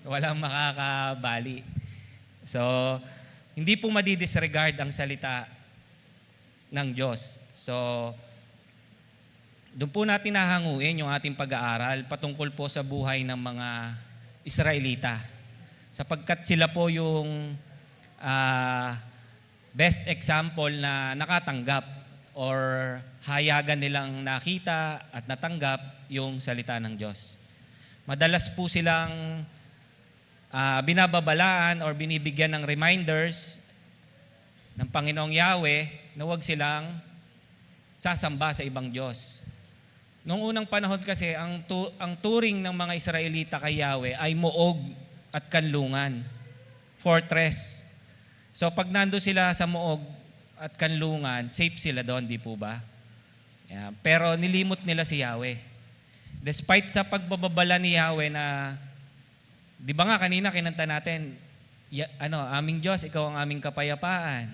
Walang makakabali. So, hindi po madidisregard ang salita ng Diyos. So, doon po natin nahanguin yung ating pag-aaral patungkol po sa buhay ng mga Israelita. Sapagkat sila po yung best example na nakatanggap or hayagan nilang nakita at natanggap yung salita ng Diyos. Madalas po silang binababalaan or binibigyan ng reminders ng Panginoong Yahweh na huwag silang sasamba sa ibang Diyos. Noong unang panahon kasi, ang turing ng mga Israelita kay Yahweh ay muog at kanlungan, fortress. So pag nando sila sa muog at kanlungan, safe sila doon, di po ba? Yeah. Pero nilimot nila si Yahweh. Despite sa pagbababala ni Yahweh na, di ba nga kanina kinanta natin, aming Diyos, ikaw ang aming kapayapaan.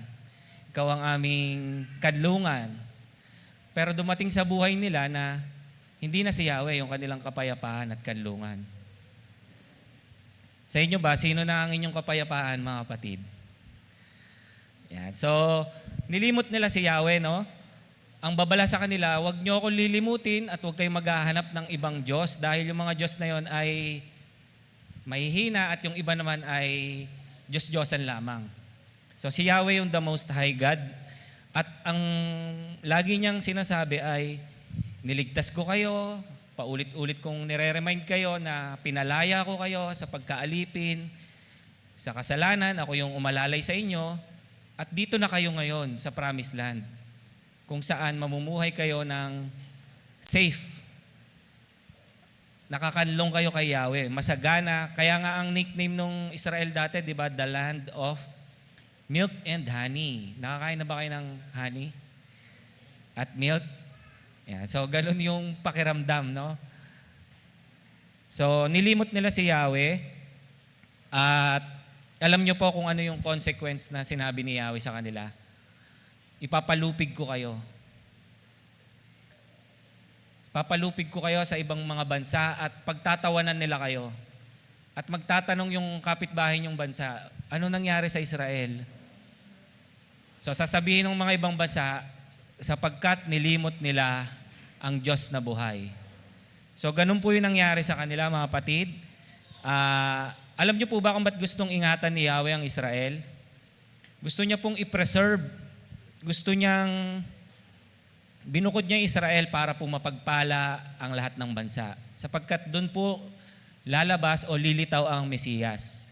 Ikaw ang aming kanlungan. Pero dumating sa buhay nila na hindi na si Yahweh yung kanilang kapayapaan at kanlungan. Sa inyo ba, sino na ang inyong kapayapaan, mga kapatid? Yan. So, nilimot nila si Yahweh, no? Ang babala sa kanila, huwag niyo akong lilimutin at huwag kayong maghahanap ng ibang Diyos dahil yung mga Diyos na yon ay mahihina at yung iba naman ay Diyos-Diyosan lamang. So, si Yahweh yung the most high God. At ang lagi niyang sinasabi ay, niligtas ko kayo, paulit-ulit kong nire-remind kayo na pinalaya ko kayo sa pagkaalipin, sa kasalanan, ako yung umalalay sa inyo, at dito na kayo ngayon sa Promised Land, kung saan mamumuhay kayo ng safe. Nakakanlong kayo kay Yahweh, masagana. Kaya nga ang nickname nung Israel dati, di ba, the land of milk and honey. Nakakain na ba kayo ng honey? At milk? Yeah, so, ganun yung pakiramdam, no? So, nilimot nila si Yahweh. At alam niyo po kung ano yung consequence na sinabi ni Yahweh sa kanila. Ipapalupig ko kayo. Papalupig ko kayo sa ibang mga bansa at pagtatawanan nila kayo. At magtatanong yung kapitbahay niyong bansa, ano nangyari sa Israel? So sasabihin ng mga ibang bansa, sapagkat nilimot nila ang Diyos na buhay. So ganun po yung nangyari sa kanila mga kapatid. Alam niyo po ba kung ba't gustong ingatan ni Yahweh ang Israel? Gusto niya pong i-preserve. Gusto niyang binukod niya Israel para po mapagpala ang lahat ng bansa. Sapagkat doon po lalabas o lilitaw ang Mesiyas.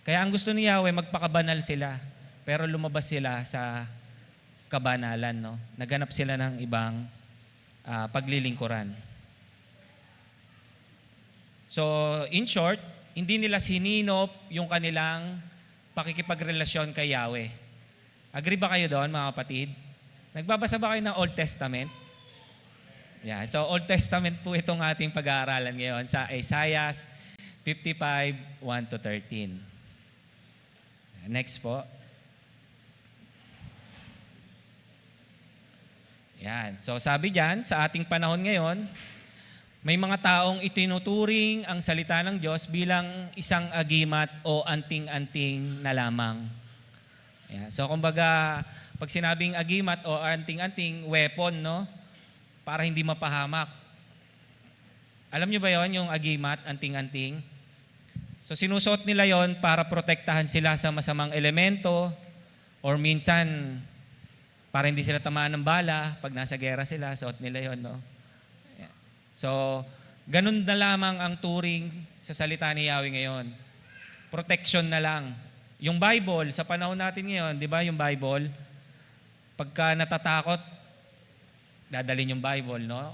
Kaya ang gusto ni Yahweh, magpakabanal sila. Pero lumabas sila sa kabanalan. No? Naganap sila ng ibang paglilingkuran. So, in short, hindi nila sininop yung kanilang pakikipagrelasyon kay Yahweh. Agree ba kayo doon, mga kapatid? Nagbabasa ba kayo ng Old Testament? Yeah, so Old Testament po itong ating pag-aaralan ngayon sa Isaiah 55, 1-13. Next po. Yan. So sabi diyan, sa ating panahon ngayon, may mga taong itinuturing ang salita ng Diyos bilang isang agimat o anting-anting na lamang. Yan. So kumbaga, pag sinabing agimat o anting-anting, weapon, no? Para hindi mapahamak. Alam niyo ba yon yung agimat, anting-anting? So sinusuot nila yon para protektahan sila sa masamang elemento or minsan para hindi sila tamaan ng bala. Pag nasa gera sila, suot nila yon, no? Yeah. So, ganun na lamang ang turing sa salita ni Yahweh ngayon. Protection na lang. Yung Bible, sa panahon natin ngayon, di ba yung Bible, pagka natatakot, dadalhin yung Bible, no?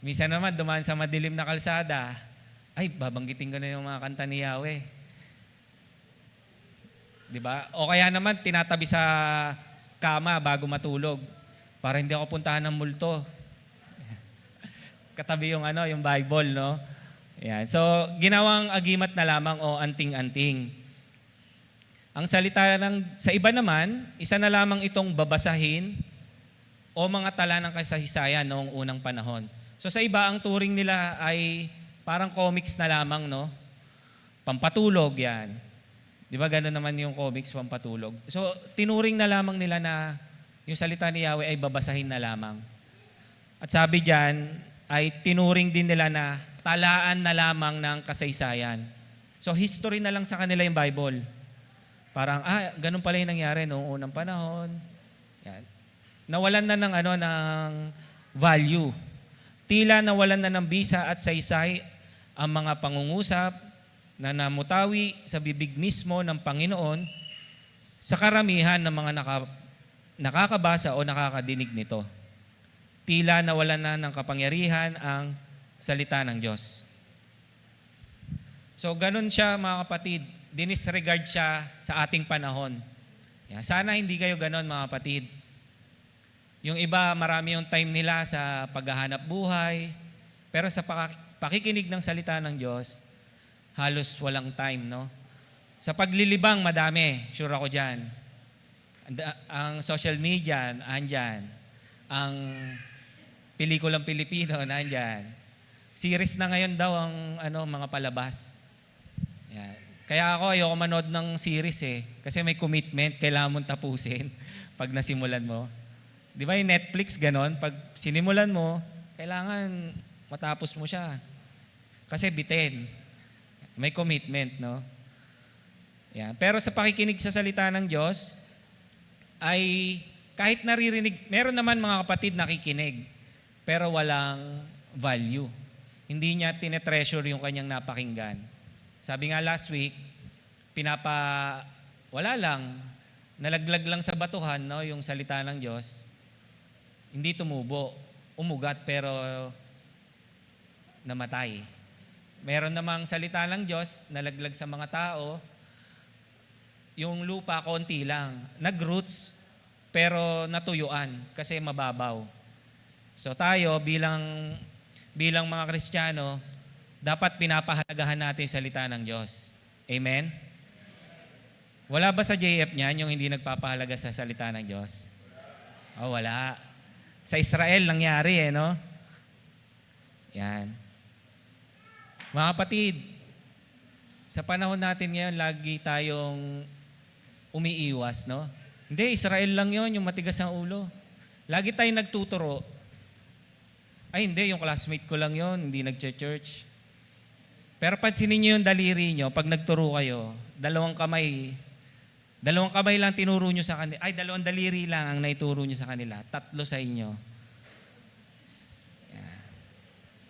Minsan naman, dumaan sa madilim na kalsada, ay, babanggitin ko na yung mga kanta ni Yahweh. Di ba? O kaya naman, tinatabi sa kama bago matulog para hindi ako puntahan ng multo. Katabi yung yung Bible, no? Yan. So, ginawang agimat na lamang o anting-anting. Ang salita sa iba naman, isa na lamang itong babasahin o mga tala ng kasaysayan noong unang panahon. So sa iba, ang turing nila ay parang comics na lamang, no? Pampatulog yan. Di ba gano'n naman yung comics, pampatulog? So tinuring na lamang nila na yung salita ni Yahweh ay babasahin na lamang. At sabi diyan ay tinuring din nila na talaan na lamang ng kasaysayan. So history na lang sa kanila yung Bible. Parang, ganun pala yung nangyari noong unang panahon. Yan. Nawalan na ng value. Tila nawalan na ng bisa at saysay ang mga pangungusap na namutawi sa bibig mismo ng Panginoon sa karamihan ng mga nakakabasa o nakakadinig nito. Tila nawalan na ng kapangyarihan ang salita ng Diyos. So ganun siya, mga kapatid. Dinisregard siya sa ating panahon. Sana hindi kayo ganon, mga kapatid. Yung iba, marami yung time nila sa paghahanap buhay, pero sa pakikinig ng salita ng Diyos, halos walang time, no? Sa paglilibang, madami. Sure ako dyan. Ang social media, andyan. Ang pelikulang Pilipino, nandyan. Series na ngayon daw ang mga palabas. Yan. Kaya ako, ayoko manood ng series kasi may commitment, kailangan mong tapusin pag nasimulan mo. Di ba yung Netflix ganon? Pag sinimulan mo, kailangan matapos mo siya. Kasi bitin. May commitment, no? Yan. Pero sa pakikinig sa salita ng Diyos, ay kahit naririnig, meron naman mga kapatid nakikinig, pero walang value. Hindi niya tinetreasure yung kanyang napakinggan. Sabi nga last week, wala lang, nalaglag lang sa batuhan, no, yung salita ng Diyos. Hindi tumubo, umugat pero namatay. Meron namang salita ng Diyos, nalaglag sa mga tao, yung lupa konti lang, nagroots pero natuyuan kasi mababaw. So tayo bilang mga Kristiyano, dapat pinapahalagahan natin yung salita ng Diyos. Amen? Wala ba sa JF niyan yung hindi nagpapahalaga sa salita ng Diyos? Oh, wala. Sa Israel nangyari no? Yan. Mga kapatid, sa panahon natin ngayon, lagi tayong umiiwas, no? Hindi, Israel lang yon yung matigas ang ulo. Lagi tayong nagtuturo Ay hindi, yung classmate ko lang yon, hindi nag-church. Pero pansinin niyo yung daliri niyo, pag nagturo kayo, dalawang kamay lang tinuro niyo sa kanila. Ay, dalawang daliri lang ang naituro niyo sa kanila. 3 sa inyo. Yan.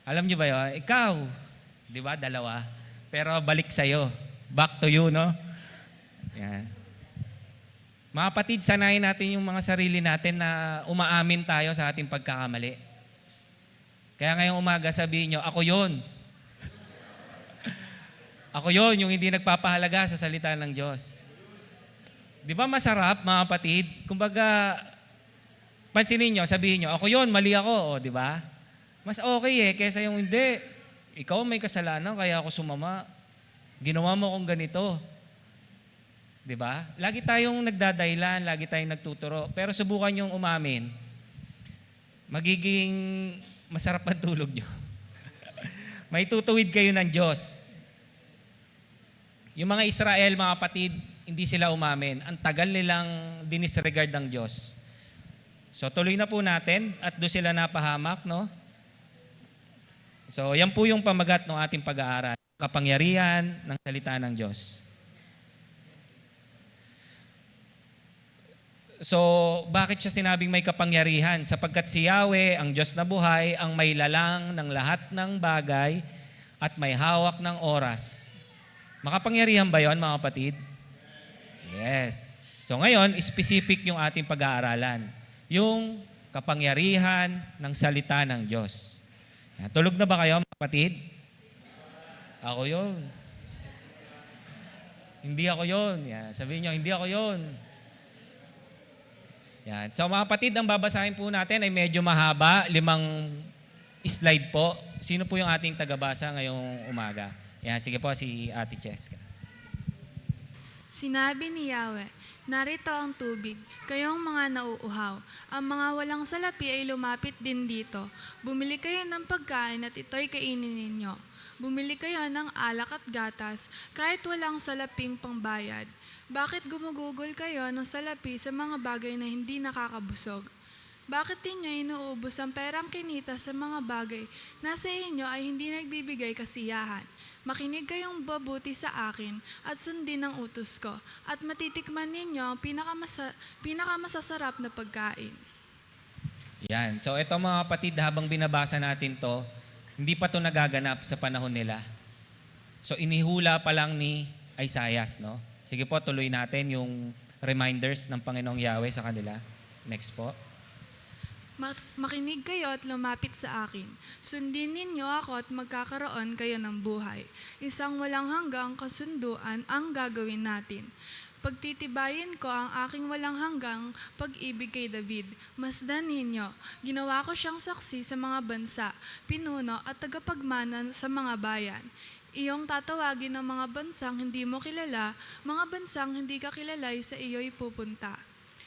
Alam niyo ba yun? Ikaw, di ba, 2. Pero balik sa'yo. Back to you, no? Yan. Mga kapatid, sanayin natin yung mga sarili natin na umaamin tayo sa ating pagkakamali. Kaya ngayong umaga sabihin nyo, ako yon. Ako yon, yung hindi nagpapahalaga sa salita ng Diyos. Di ba masarap, mga kapatid? Kumbaga, pansinin nyo, sabihin nyo, ako yon, mali ako. O, di ba? Mas okay kaysa yung hindi. Ikaw may kasalanan, kaya ako sumama. Ginawa mo akong ganito. Di ba? Lagi tayong nagdadailan, lagi tayong nagtuturo. Pero subukan yung umamin. Magiging masarap ang tulog nyo. May tutuwid kayo ng Diyos. Yung mga Israel, mga kapatid, hindi sila umamin. Ang tagal nilang dinisregard ng Diyos. So tuloy na po natin at doon sila napahamak, no? So yan po yung pamagat ng ating pag-aaral. Kapangyarihan ng salita ng Diyos. So, bakit siya sinabing may kapangyarihan? Sapagkat si Yahweh, ang Diyos na buhay, ang may lalang ng lahat ng bagay at may hawak ng oras. Makapangyarihan ba yon, mga kapatid? Yes. So ngayon, specific yung ating pag-aaralan. Yung kapangyarihan ng salita ng Diyos. Tulog na ba kayo, mga kapatid? Ako yon. Hindi ako yon. Sabihin nyo, hindi ako yon. Yan. So mga kapatid, ang babasahin po natin ay medyo mahaba, 5 slide po. Sino po yung ating tagabasa ngayong umaga? Yan, sige po, si Ate Cheska. Sinabi ni Yahweh, narito ang tubig, kayong mga nauuhaw. Ang mga walang salapi ay lumapit din dito. Bumili kayo ng pagkain at ito'y kainin ninyo. Bumili kayo ng alak at gatas, kahit walang salaping pangbayad. Bakit gumugugol kayo ng salapi sa mga bagay na hindi nakakabusog? Bakit ninyo inuubos ang perang kinita sa mga bagay na sa inyo ay hindi nagbibigay kasiyahan? Makinig kayong mabuti sa akin at sundin ang utos ko at matitikman ninyo ang pinakamasasarap na pagkain. Yan. So ito mga kapatid, habang binabasa natin to, hindi pa to nagaganap sa panahon nila. So inihula pa lang ni Isaiah, no? Sige po, tuloy natin yung reminders ng Panginoong Yahweh sa kanila. Next po. Makinig kayo at lumapit sa akin. Sundin ninyo ako at magkakaroon kayo ng buhay. Isang walang hanggang kasunduan ang gagawin natin. Pagtitibayin ko ang aking walang hanggang pag-ibig kay David. Masdan ninyo, ginawa ko siyang saksi sa mga bansa, pinuno at tagapagmana sa mga bayan. Iyong tatawagin ng mga bansang hindi mo kilala, mga bansang hindi ka kilala sa iyo'y pupunta.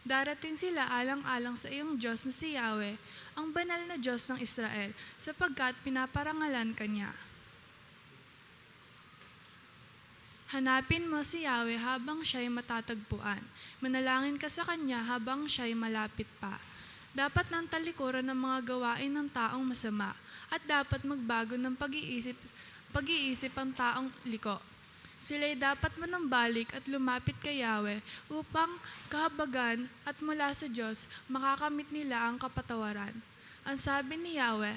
Darating sila alang-alang sa iyong Diyos na si Yahweh, ang banal na Diyos ng Israel, sapagkat pinaparangalan ka niya. Hanapin mo si Yahweh habang siya'y matatagpuan. Manalangin ka sa Kanya habang siya'y malapit pa. Dapat nang talikuran ng mga gawain ng taong masama at dapat magbago ng pag-iisip ang taong liko. Sila'y dapat manumbalik at lumapit kay Yahweh upang kahabagan at mula sa Diyos makakamit nila ang kapatawaran. Ang sabi ni Yahweh,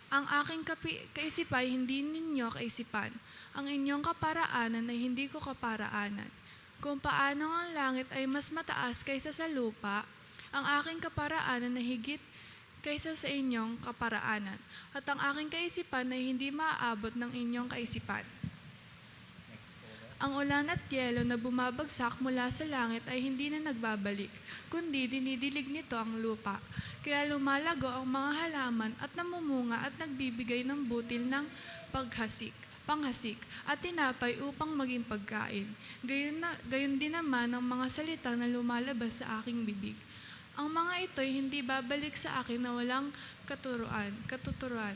ang aking kaisipay hindi ninyo kaisipan. Ang inyong kaparaanan ay hindi ko kaparaanan. Kung paano ang langit ay mas mataas kaysa sa lupa, ang aking kaparaanan ay higit kaysa sa inyong kaparaanan. At ang aking kaisipan ay hindi maaabot ng inyong kaisipan. Ang ulan at yelo na bumabagsak mula sa langit ay hindi na nagbabalik, kundi dinidilig nito ang lupa. Kaya lumalago ang mga halaman at namumunga at nagbibigay ng butil ng panghasik at tinapay upang maging pagkain. Gayon din naman ang mga salita na lumalabas sa aking bibig. Ang mga ito'y hindi babalik sa akin na walang katuturuan.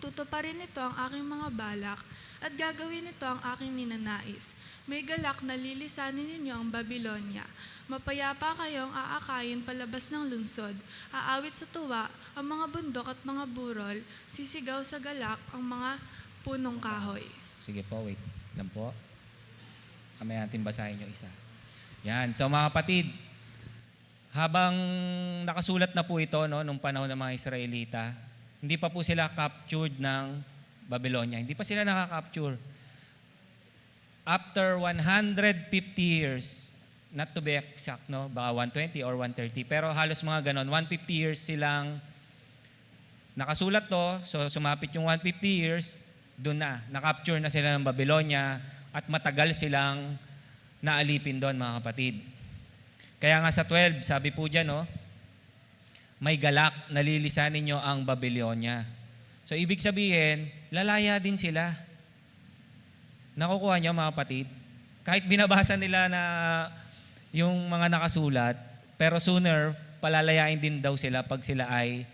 Tutuparin nito ang aking mga balak at gagawin nito ang aking ninanais. May galak na lilisanin ninyo ang Babylonia. Mapayapa kayong aakayin palabas ng lungsod. Aawit sa tuwa ang mga bundok at mga burol. Sisigaw sa galak ang mga punong kahoy. Sige po, wait lang po. Kami natin basahin yung isa. Yan. So mga kapatid, habang nakasulat na po ito nung panahon ng mga Israelita, hindi pa po sila captured ng Babylonia. Hindi pa sila nakaka-capture. After 150 years, not to be exact, baka 120 or 130, pero halos mga ganon, 150 years silang nakasulat to, so sumapit yung 150 years, doon na, na-capture na sila ng Babylonia at matagal silang naalipin doon, mga kapatid. Kaya nga sa 12, sabi po dyan, may galak, nalilisanin nyo ang Babylonia. So ibig sabihin, lalaya din sila. Nakukuha nyo, mga kapatid? Kahit binabasa nila na yung mga nakasulat, pero sooner, palalayain din daw sila pag sila ay,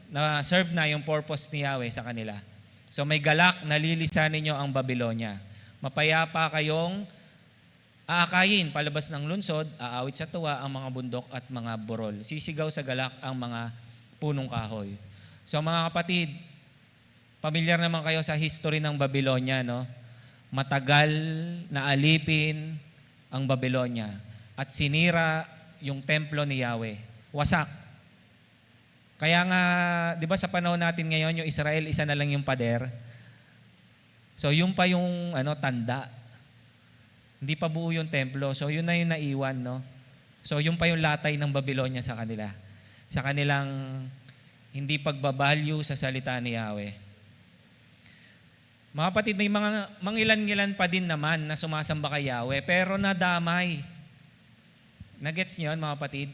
na-serve na yung purpose ni Yahweh sa kanila. So may galak, nalilisanin nyo ang Babylonia. Mapayapa kayong aakayin palabas ng lungsod, aawit sa tuwa ang mga bundok at mga burol. Sisigaw sa galak ang mga punong kahoy. So mga kapatid, pamilyar naman kayo sa history ng Babylonia, Matagal na alipin ang Babylonia at sinira yung templo ni Yahweh. Wasak. Kaya nga, di ba sa panahon natin ngayon, yung Israel, isa na lang yung pader. So yun pa yung tanda. Hindi pa buo yung templo. So yun na yung naiwan, So yun pa yung latay ng Babylonia sa kanila. Sa kanilang hindi pagbabalyo sa salita ni Yahweh. Mga kapatid, may mga mangilan-ngilan pa din naman na sumasamba kay Yahweh, pero nadamay. Nagets niyo yun, mga kapatid?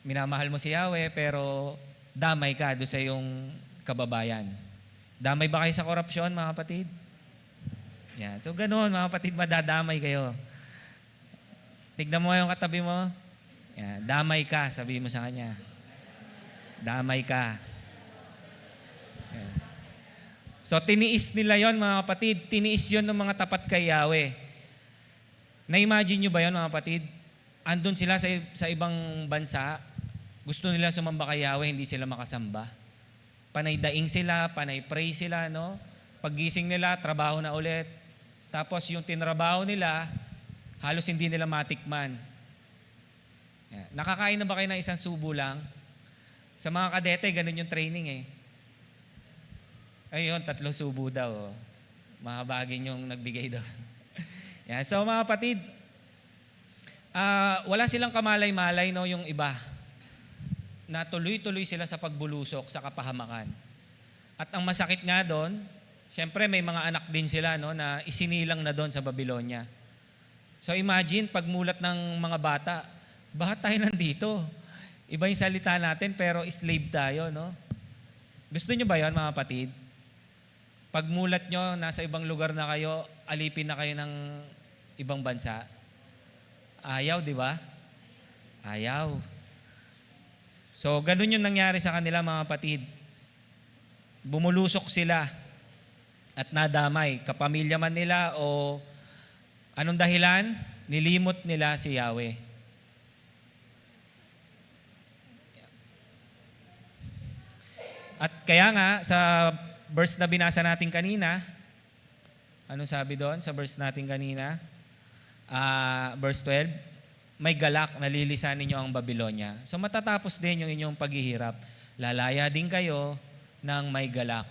Minamahal mo si Yahweh, pero damay ka doon sa iyong kababayan. Damay ba kayo sa korupsyon, mga kapatid? Yan. So ganoon, mga kapatid, madadamay kayo. Tignan mo yung katabi mo. Yan. Damay ka, sabi mo sa kanya. Damay ka. Yan. So tiniis nila yon, mga kapatid. Tiniis yon ng mga tapat kay Yahweh. Na-imagine nyo ba yon, mga kapatid? Andun sila sa ibang bansa. Gusto nila sumamba kay Yahweh, hindi sila makasamba. Panay daing sila, panay pray sila, Paggising nila, trabaho na ulit. Tapos yung tinrabaho nila, halos hindi nila matikman. Yan. Nakakain na ba kayo ng isang subo lang? Sa mga kadete, ganun yung training Ayun, 3 subo daw. Mahabagin yung nagbigay doon. Yan. So mga kapatid, wala silang kamalay-malay yung iba. Na tuloy-tuloy sila sa pagbulusok, sa kapahamakan. At ang masakit nga doon, syempre may mga anak din sila na isinilang na doon sa Babylonia. So imagine, pagmulat ng mga bata, bakit tayo nandito? Iba yung salita natin pero slave tayo, Gusto nyo ba yun, mga kapatid? Pagmulat nyo, nasa ibang lugar na kayo, alipin na kayo ng ibang bansa. Ayaw, di ba? Ayaw. So, ganun yung nangyari sa kanila, mga kapatid. Bumulusok sila at nadamay. Kapamilya man nila o anong dahilan? Nilimot nila si Yahweh. At kaya nga, sa verse na binasa natin kanina, ano sabi doon sa verse natin kanina? Verse 12, may galak, nalilisanin nyo ang Babylonia. So matatapos din yung inyong paghihirap. Lalaya din kayo ng may galak.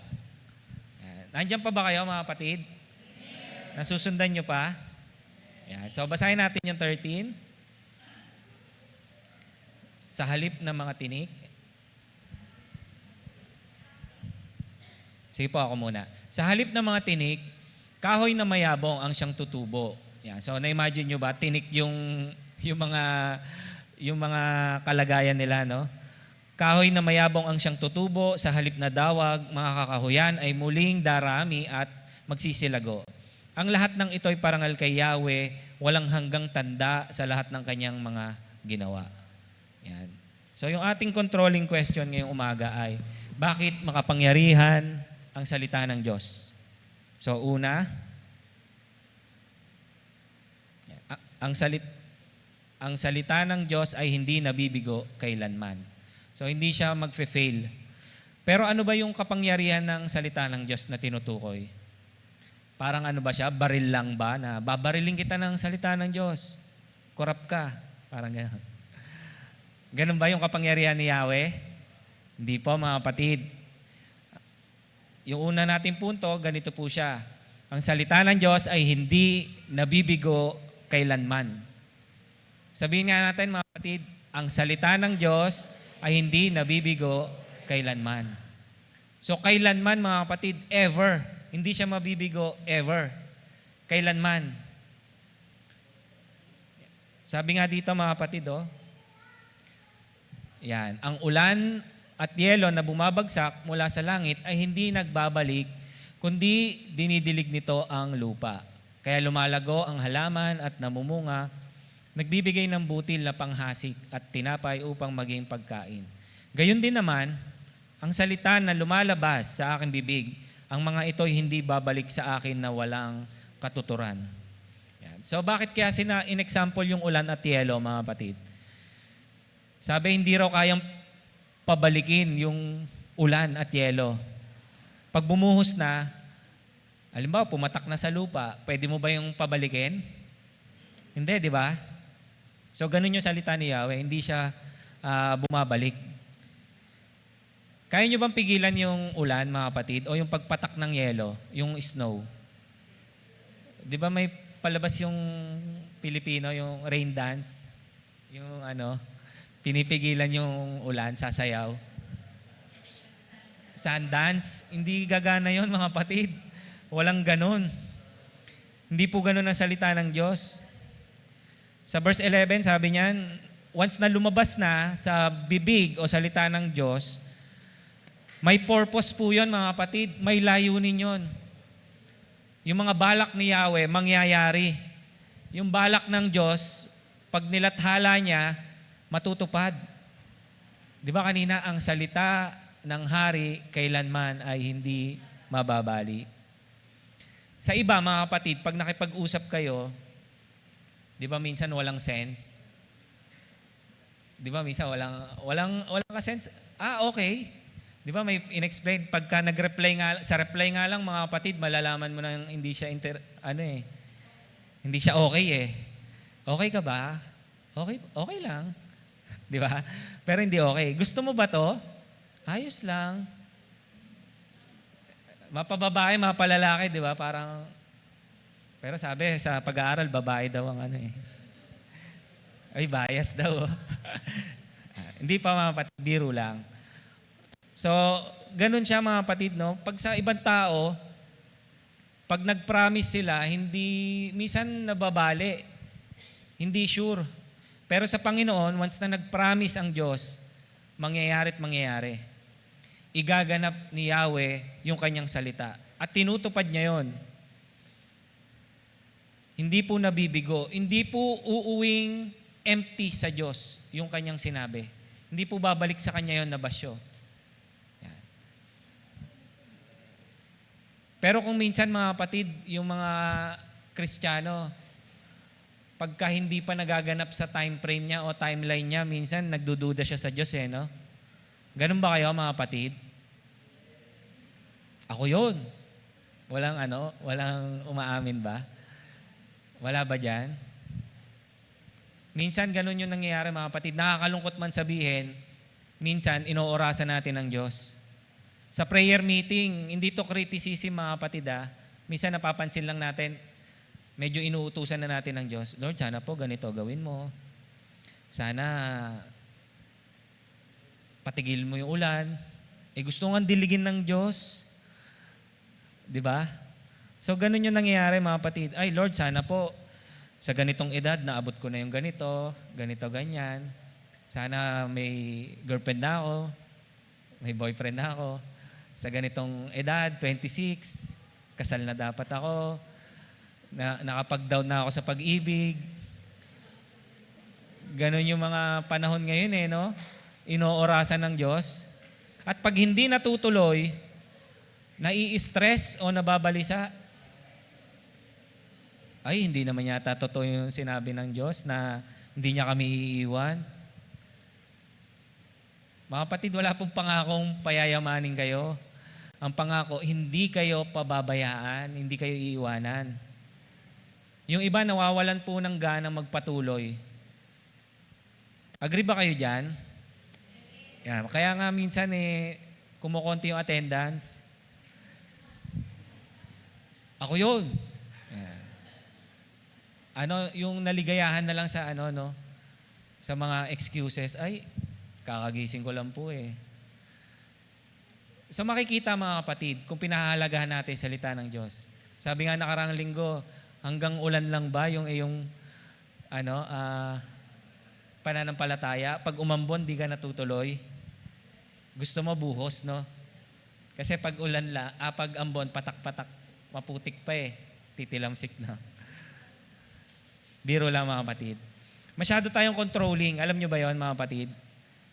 Nandiyan pa ba kayo, mga kapatid? Nasusundan nyo pa? So basahin natin yung 13. Sa halip ng mga tinik. Sige po ako muna. Sa halip ng mga tinik, kahoy na mayabong ang siyang tutubo. So na-imagine nyo ba, tinik yung mga kalagayan nila, Kahoy na mayabong ang siyang tutubo, sa halip na dawag, mga kakahuyan ay muling darami at magsisilago. Ang lahat ng ito ay parangal kay Yahweh, walang hanggang tanda sa lahat ng kanyang mga ginawa. Yan. So yung ating controlling question ngayong umaga ay, bakit makapangyarihan ang salita ng Diyos. So una, ang salita ng Diyos ay hindi nabibigo kailanman. So hindi siya magfe-fail. Pero ano ba yung kapangyarihan ng salita ng Diyos na tinutukoy? Parang ano ba siya? Baril lang ba? Na babariling kita ng salita ng Diyos. Korap ka. Parang gano'n. Ganun ba yung kapangyarihan ni Yahweh? Hindi po mga kapatid. Yung una nating punto, ganito po siya. Ang salita ng Diyos ay hindi nabibigo kailanman. Sabihin nga natin mga kapatid, ang salita ng Diyos ay hindi nabibigo kailanman. So kailanman mga kapatid, ever. Hindi siya mabibigo ever. Kailanman. Sabi nga dito mga kapatid, yan, ang ulan at yelo na bumabagsak mula sa langit ay hindi nagbabalik, kundi dinidilig nito ang lupa. Kaya lumalago ang halaman at namumunga, nagbibigay ng butil na panghasik at tinapay upang maging pagkain. Gayon din naman, ang salita na lumalabas sa aking bibig, ang mga ito'y hindi babalik sa akin na walang katuturan. Yan. So bakit kaya in-example yung ulan at yelo, mga kapatid? Sabi, hindi raw kayang pabalikin yung ulan at yelo. Pag bumuhos na, halimbawa, pumatak na sa lupa, pwede mo ba yung pabalikin? Hindi, di ba? So, ganun yung salita ni Yahweh. Hindi siya bumabalik. Kaya nyo bang pigilan yung ulan, mga kapatid? O yung pagpatak ng yelo, yung snow? Di ba may palabas yung Pilipino, yung rain dance? Yung pinipigilan yung ulan, sasayaw. Sundance, hindi gagana yon mga kapatid. Walang ganon. Hindi po ganon ang salita ng Diyos. Sa verse 11, sabi niyan, once na lumabas na sa bibig o salita ng Diyos, may purpose po yun mga kapatid, may layunin yun. Yung mga balak ni Yahweh, mangyayari. Yung balak ng Diyos, pag nilathala niya, matutupad. Di ba kanina, ang salita ng hari kailanman ay hindi mababali. Sa iba, mga kapatid, pag nakipag-usap kayo, di ba minsan walang sense? Di ba minsan walang ka-sense? Okay. Di ba may in-explain, pagka nag-reply nga, sa reply nga lang, mga kapatid, malalaman mo na hindi siya hindi siya okay eh. Okay ka ba? Okay lang. Di ba? Pero hindi okay. Gusto mo ba to? Ayos lang. Mapababae, mapalalaki, di ba? Parang, pero sabi, sa pag-aaral, babae daw ang Ay, bias daw. Hindi pa mga kapatid, biro lang. So, ganun siya mga kapatid, no? Pag sa ibang tao, pag nag-promise sila, hindi, minsan nababali. Hindi sure. Pero sa Panginoon, once na nag-promise ang Diyos, mangyayari at mangyayari. Igaganap ni Yahweh yung kanyang salita. At tinutupad niya yon. Hindi po nabibigo. Hindi po uuwing empty sa Diyos yung kanyang sinabi. Hindi po babalik sa kanya yon na basyo. Yan. Pero kung minsan mga kapatid, yung mga Kristiyano, pagka hindi pa nagaganap sa time frame niya o timeline niya, minsan nagdududa siya sa Diyos no? Ganun ba kayo mga kapatid? Ako yun. Walang umaamin ba? Wala ba dyan? Minsan ganun yung nangyayari mga kapatid. Nakakalungkot man sabihin, minsan inoorasan natin ang Diyos. Sa prayer meeting, hindi to criticism mga kapatid Minsan napapansin lang natin, medyo inuutusan na natin ng Diyos. Lord, sana po ganito gawin mo. Sana patigil mo yung ulan. Gusto nga diligin ng Diyos. Di ba? So, ganun yung nangyayari mga kapatid. Ay, Lord, sana po sa ganitong edad, naabot ko na yung ganito, ganyan. Sana may girlfriend na ako, may boyfriend na ako. Sa ganitong edad, 26, kasal na dapat ako, nakapag-down na ako sa pag-ibig. Ganon yung mga panahon ngayon no? Inoorasan ng Diyos. At pag hindi natutuloy, Nai-stress o nababalisa? Ay, hindi naman yata totoo yung sinabi ng Diyos na hindi niya kami iiwan. Mga kapatid, wala pong pangakong payayamanin kayo. Ang pangako, hindi kayo pababayaan, hindi kayo iiwanan. Yung iba nawawalan po ng gana magpatuloy. Agree ba kayo dyan? Yan. Kaya nga minsan kumukonti yung attendance. Ako yun. Yan. Yung naligayahan na lang sa sa mga excuses, ay, kakagising ko lang po eh. So makikita mga kapatid, kung pinahahalagahan natin yung salita ng Diyos. Sabi nga nakaraang linggo, hanggang ulan lang ba yung iyong pananampalataya? Pag umambon, di ka natutuloy. Gusto mo buhos, no? Kasi pag ulan pag ambon, patak-patak, maputik pa eh. Titilamsik na. Biro lang mga kapatid. Masyado tayong controlling. Alam nyo ba yon mga kapatid?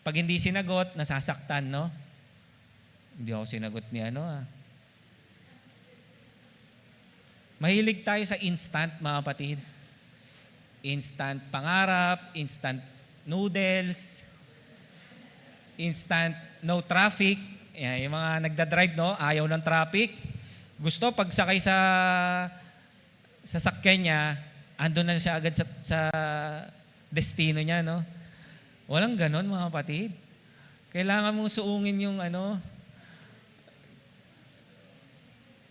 Pag hindi sinagot, nasasaktan, no? Hindi ako sinagot ni Mahilig tayo sa instant, mga kapatid. Instant pangarap, instant noodles, instant no traffic. Yan, yung mga nagdadrive, no? Ayaw ng traffic. Gusto, pagsakay sa sasakyan niya, andun na siya agad sa destino niya, no? Walang ganon, mga kapatid. Kailangan mong suungin yung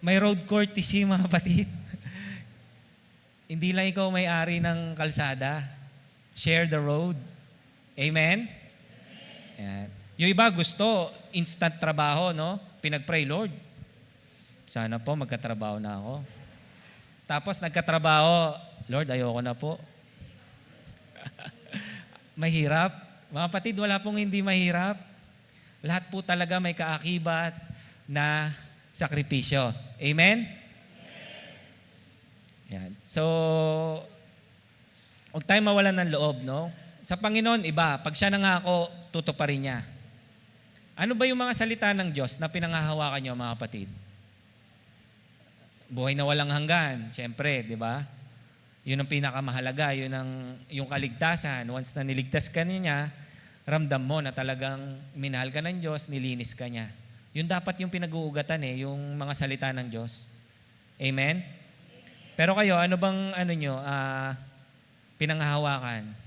may road courtesy, mga kapatid. Hindi lang ikaw may-ari ng kalsada. Share the road. Amen? Yan. Yung iba gusto, instant trabaho, no? Pinag-pray, Lord, sana po magkatrabaho na ako. Tapos nagkatrabaho, Lord, ayoko na po. Mahirap. Mga kapatid, wala pong hindi mahirap. Lahat po talaga may kaakibat na sakripisyo. Amen? Yan. So, huwag tayong mawalan ng loob, no? Sa Panginoon, iba. Pag siya nangako, tutuparin niya. Ano ba yung mga salita ng Diyos na pinanghahawakan niyo, mga kapatid? Buhay na walang hanggan, siyempre, di ba? Yun ang pinakamahalaga, yung kaligtasan. Once na niligtas ka niya, ramdam mo na talagang minahal ka ng Diyos, nilinis ka niya. Yun dapat yung pinag-uugatan yung mga salita ng Diyos. Amen? Pero kayo, ano bang pinanghahawakan?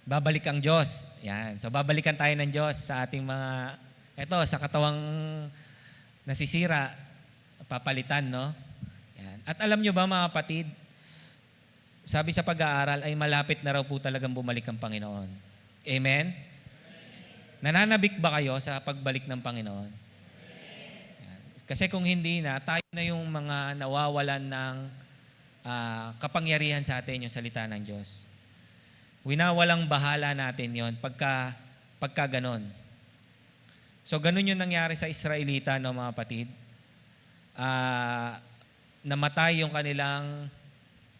Babalik ang Diyos. Yan. So babalikan tayo ng Diyos sa ating sa katawang nasisira, papalitan, no? Yan. At alam nyo ba, mga kapatid, sabi sa pag-aaral ay malapit na raw po talagang bumalik ang Panginoon. Amen? Nananabik ba kayo sa pagbalik ng Panginoon? Yan. Kasi kung hindi na, tayo na yung mga nawawalan ng kapangyarihan sa atin, yung salita ng Diyos. Winawalang bahala natin yon pagka ganon. So ganon yung nangyari sa Israelita, no, mga kapatid. Namatay yung kanilang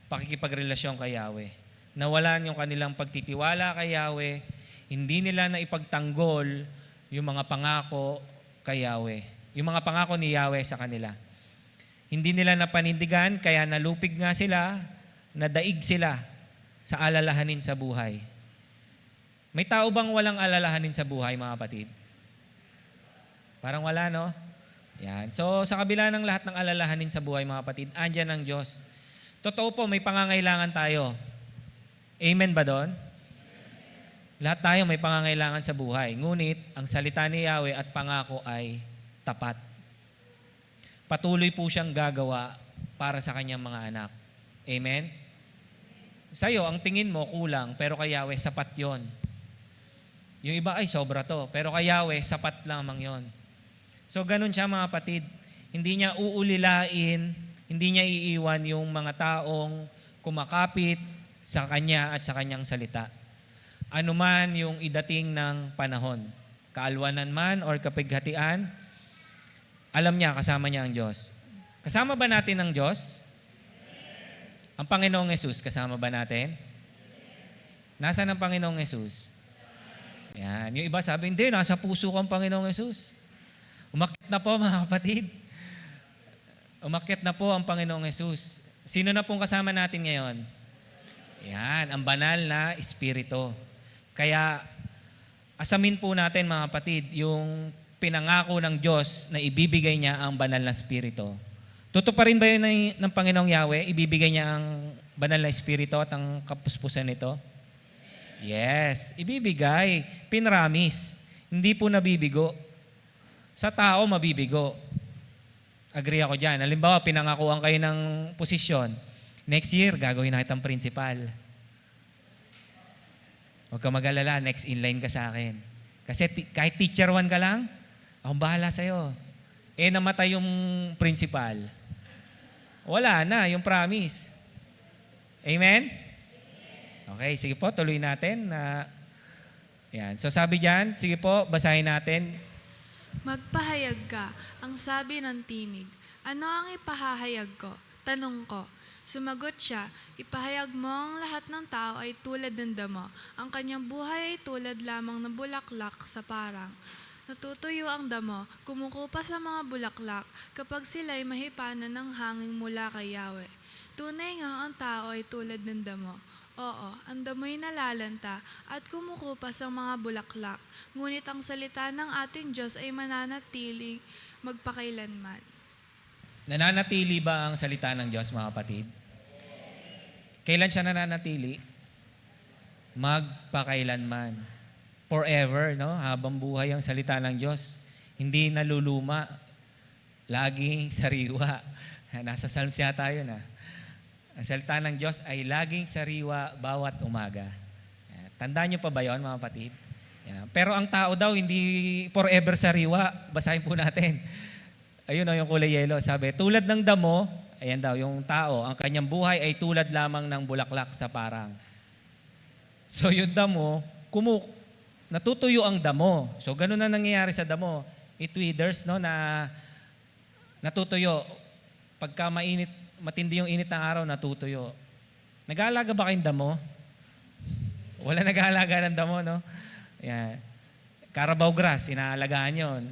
pakikipagrelasyon kay Yahweh. Nawalan yung kanilang pagtitiwala kay Yahweh. Hindi nila na ipagtanggol yung mga pangako kay Yahweh. Yung mga pangako ni Yahweh sa kanila. Hindi nila napanindigan, kaya nalupig nga sila, nadaig sila sa alalahanin sa buhay. May tao bang walang alalahanin sa buhay, mga kapatid? Parang wala, no? Yan. So, sa kabila ng lahat ng alalahanin sa buhay, mga kapatid, andyan ang Diyos. Totoo po, may pangangailangan tayo. Amen ba doon? Lahat tayo may pangangailangan sa buhay. Ngunit, ang salita ni Yahweh at pangako ay tapat. Patuloy po siyang gagawa para sa kanyang mga anak. Amen? Sa'yo, ang tingin mo kulang, pero kay Yahweh, sapat yon. Yung iba ay sobra to, pero kay Yahweh, sapat lamang yon. So, ganun siya, mga kapatid. Hindi niya uulilain, hindi niya iiwan yung mga taong kumakapit sa kanya at sa kanyang salita. Ano man yung idating ng panahon, kaalwanan man or kapighatian, alam niya, kasama niya ang Diyos. Kasama ba natin ang Diyos? Ang Panginoong Yesus, kasama ba natin? Nasaan ang Panginoong Yesus? Yan. Yung iba sabi, hindi, nasa puso ko ang Panginoong Yesus. Umakyat na po mga kapatid. Umakyat na po ang Panginoong Hesus. Sino na pong kasama natin ngayon? Yan, ang banal na Espiritu. Kaya asamin po natin mga kapatid, yung pinangako ng Diyos na ibibigay niya ang banal na Espiritu. Tutuparin ba yun ng Panginoong Yahweh? Ibibigay niya ang banal na Espiritu at ang kapuspusan nito? Yes, ibibigay. Pinramis. Hindi po nabibigo. Sa tao, mabibigo. Agree ako dyan. Halimbawa, pinangakuan kayo ng posisyon. Next year, gagawin na kitang principal. Huwag ka mag-alala, next in line ka sa akin. Kasi kahit teacher 1 ka lang, akong bahala sa'yo. Namatay yung principal. Wala na, yung promise. Amen? Okay, sige po, tuloy natin. Yan. So sabi dyan, sige po, basahin natin. Magpahayag ka, ang sabi ng tinig. Ano ang ipahahayag ko? Tanong ko. Sumagot siya, ipahayag mo ang lahat ng tao ay tulad ng damo. Ang kanyang buhay ay tulad lamang ng bulaklak sa parang. Natutuyo ang damo, kumukupa sa mga bulaklak kapag sila'y mahipanan ng hangin mula kay Yahweh. Tunay nga ang tao ay tulad ng damo. Oo, ang damoy nalalanta at kumukupas ang mga bulaklak, ngunit ang salita ng ating Diyos ay mananatiling magpakailanman. Nananatili ba ang salita ng Diyos, mga kapatid? Kailan siya nananatili? Magpakailanman. Forever, no? Habang buhay ang salita ng Diyos. Hindi naluluma. Laging sariwa. Nasa Psalms yata yun, ha? Ang salita ng Diyos ay laging sariwa bawat umaga. Tandaan niyo pa ba yun, mga kapatid? Pero ang tao daw, hindi forever sariwa. Basahin po natin. Ayun yung kulay yellow. Sabi, tulad ng damo, ayan daw, yung tao, ang kanyang buhay ay tulad lamang ng bulaklak sa parang. So yung damo, natutuyo ang damo. So ganun na nangyayari sa damo. It withers, no, na natutuyo. Pagka matindi yung init ng araw, natutuyo. Nag-aalaga ba kayong damo? Wala nag-aalaga ng damo, no? Yan. Carabao grass, inaalagaan yon.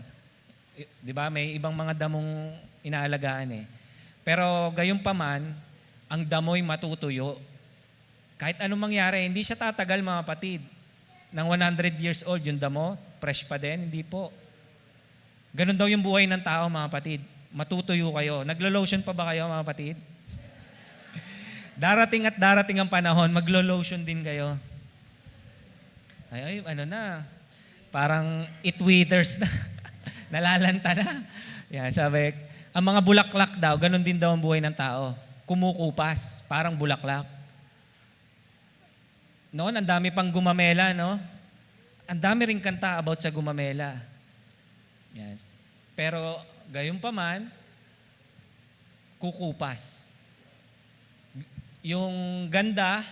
Di ba? May ibang mga damong inaalagaan eh. Pero gayon pa man, ang damoy matutuyo. Kahit anong mangyari, hindi siya tatagal, mga kapatid. Nang 100 years old, yung damo, fresh pa din, hindi po. Ganun daw yung buhay ng tao, mga kapatid. Matutuyo kayo. Naglo-lotion pa ba kayo, mga kapatid? Darating at darating ang panahon, maglo-lotion din kayo. Ay, ano na, parang it withers na. Nalalanta na. Yan, sabi, ang mga bulaklak daw, ganun din daw ang buhay ng tao. Kumukupas, parang bulaklak. Noon, ang dami pang gumamela, no? Ang dami ring kanta about sa gumamela. Yan. Pero, gayon pa man, kukupas. Yung ganda,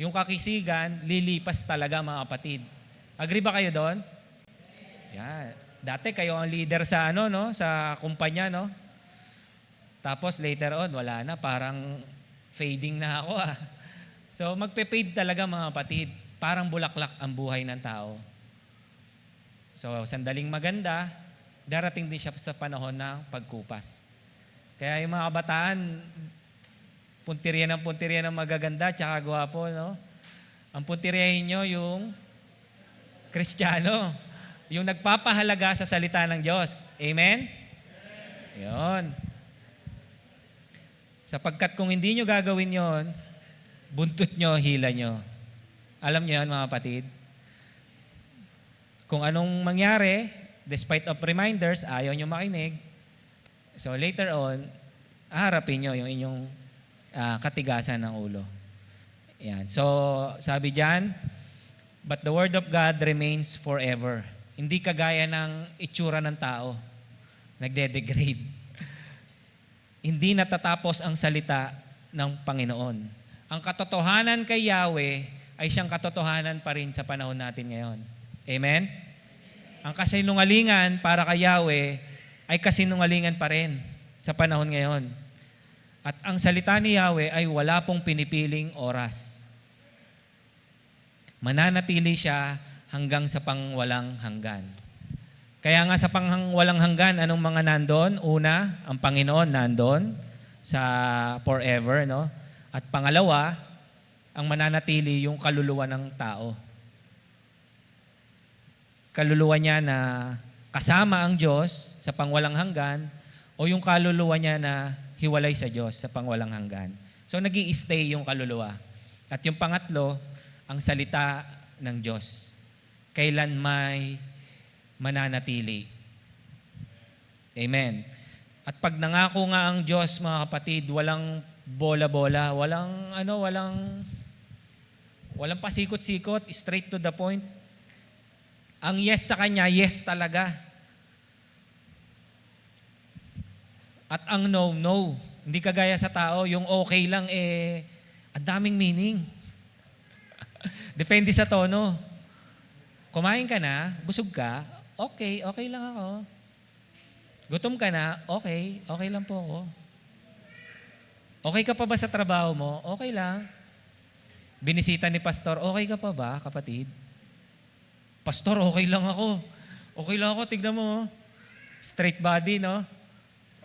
yung kakisigan, lilipas talaga, mga kapatid. Agree ba kayo doon? Yan. Dati kayo ang leader sa sa kumpanya, no? Tapos later on, wala na, parang fading na ako. So magpe-fade talaga, mga kapatid. Parang bulaklak ang buhay ng tao. So sandaling maganda, darating din siya sa panahon ng pagkupas. Kaya yung mga kabataan, puntirya ng magaganda, tsaka gwapo, no? Ang puntiryahin nyo yung Kristiyano, yung nagpapahalaga sa salita ng Diyos. Amen? Yun. Sapagkat kung hindi nyo gagawin yon, buntot nyo, hila nyo. Alam nyo yan, mga kapatid? Kung anong mangyari, despite of reminders, ayaw nyo makinig. So later on, harapin nyo yung inyong katigasan ng ulo. Yan. So sabi dyan, but the word of God remains forever. Hindi kagaya ng itsura ng tao. Nagde-degrade. Hindi natatapos ang salita ng Panginoon. Ang katotohanan kay Yahweh ay siyang katotohanan pa rin sa panahon natin ngayon. Amen? Ang kasinungalingan para kay Yahweh ay kasinungalingan pa rin sa panahon ngayon. At ang salita ni Yahweh ay wala pong pinipiling oras. Mananatili siya hanggang sa pangwalang hanggan. Kaya nga sa walang hanggan, anong mga nandun? Una, ang Panginoon nandun sa forever, no? At pangalawa, ang mananatili yung kaluluwa ng tao. Kaluluwa niya na kasama ang Diyos sa pangwalang hanggan o yung kaluluwa niya na hiwalay sa Diyos sa pangwalang hanggan. So nag-i-stay yung kaluluwa. At yung pangatlo, ang salita ng Diyos. Kailan may mananatili. Amen. At pag nangako nga ang Diyos, mga kapatid, walang bola-bola, walang pasikot-sikot, straight to the point. Ang yes sa Kanya, yes talaga. At ang no, no. Hindi kagaya sa tao, yung okay lang, ang daming meaning. Depende sa tono. Kumain ka na, busog ka, okay lang ako. Gutom ka na, okay lang po ako. Okay ka pa ba sa trabaho mo? Okay lang. Binisita ni pastor, okay ka pa ba, kapatid? Pastor, okay lang ako. Okay lang ako, tignan mo. Straight body, no?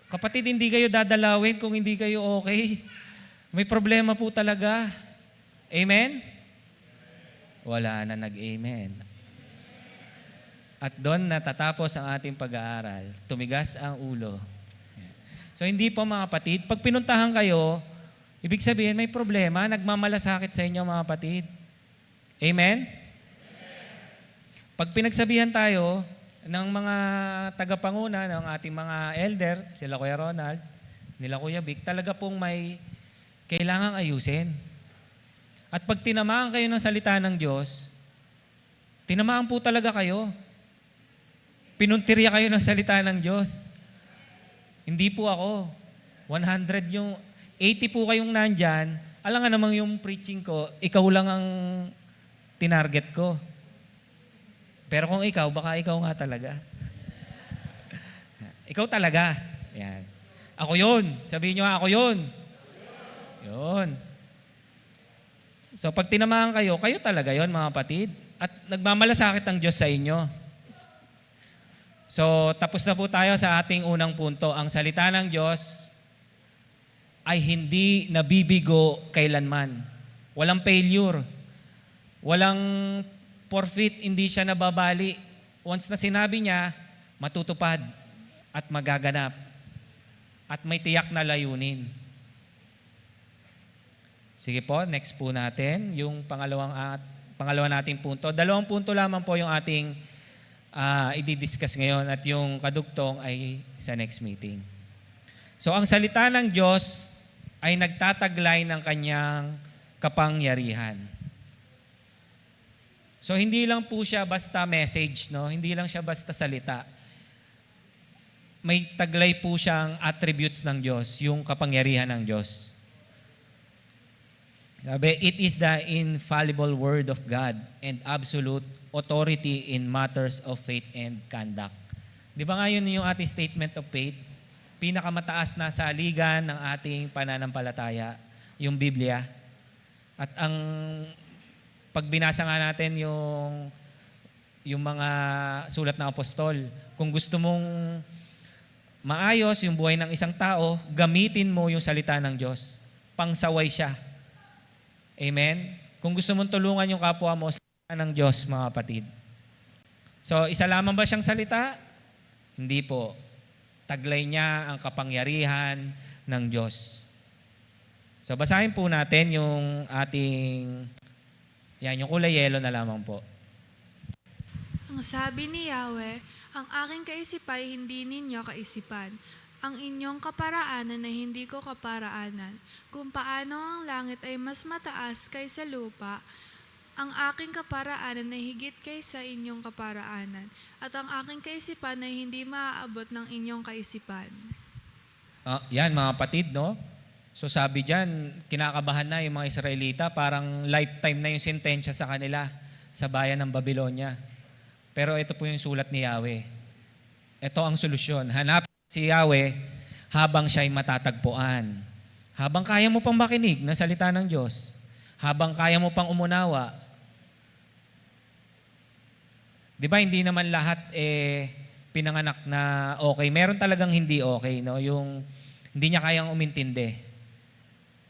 Kapatid, hindi kayo dadalawin kung hindi kayo okay. May problema po talaga. Amen? Wala na nag-amen. At doon natatapos ang ating pag-aaral. Tumigas ang ulo. So hindi po mga kapatid, pag pinuntahan kayo, ibig sabihin may problema, nagmamalasakit sa inyo mga kapatid. Amen? Pag pinagsabihan tayo ng mga tagapanguna, ng ating mga elder, sila Kuya Ronald, nila Kuya Vic, talaga pong may kailangang ayusin. At pag tinamaan kayo ng salita ng Diyos, tinamaan po talaga kayo. Pinuntirya kayo ng salita ng Diyos. Hindi po ako. 100 yung, 80 po kayong nandyan. Alam nga namang yung preaching ko, ikaw lang ang tinarget ko. Pero kung ikaw, baka ikaw nga talaga. Ikaw talaga. Yan. Ako yun. Sabihin nyo, ako yun. Yun. So pag tinamaan kayo, kayo talaga yun mga kapatid. At nagmamalasakit ang Diyos sa inyo. So tapos na po tayo sa ating unang punto. Ang salita ng Diyos ay hindi nabibigo kailanman. Walang failure. Walang forfeit, hindi siya nababali. Once na sinabi niya, matutupad at magaganap. At may tiyak na layunin. Sige po, next po natin. Yung pangalawa nating punto. 2 punto lamang po yung ating i-discuss ngayon at yung kadugtong ay sa next meeting. So ang salita ng Diyos ay nagtataglay ng kanyang kapangyarihan. So hindi lang po siya basta message, no? Hindi lang siya basta salita. May taglay po siyang attributes ng Diyos, yung kapangyarihan ng Diyos. Sabi, it is the infallible word of God and absolute authority in matters of faith and conduct. Di ba nga yun yung ating statement of faith? Pinakamataas na saligan ng ating pananampalataya, yung Biblia. At ang pag binasa nga natin yung mga sulat ng apostol, kung gusto mong maayos yung buhay ng isang tao, gamitin mo yung salita ng Diyos. Pangsaway siya. Amen? Kung gusto mong tulungan yung kapwa mo, salita ng Diyos, mga kapatid. So, isa lamang ba siyang salita? Hindi po. Taglay niya ang kapangyarihan ng Diyos. So, basahin po natin yung ating yung kulay yellow na lamang po. Ang sabi ni Yahweh, ang aking kaisipan ay hindi ninyo kaisipan. Ang inyong kaparaanan ay hindi ko kaparaanan. Kung paano ang langit ay mas mataas kaysa lupa, ang aking kaparaanan ay higit kaysa inyong kaparaanan. At ang aking kaisipan ay hindi maaabot ng inyong kaisipan. Yan mga kapatid, no? So sabi dyan, kinakabahan na yung mga Israelita, parang lifetime na yung sentensya sa kanila sa bayan ng Babylonia. Pero ito po yung sulat ni Yahweh. Ito ang solusyon. Hanapin si Yahweh habang siya'y matatagpuan. Habang kaya mo pang makinig ng salita ng Diyos. Habang kaya mo pang umunawa. Di ba hindi naman lahat pinanganak na okay. Meron talagang hindi okay, no? Yung hindi niya kayang umintindi.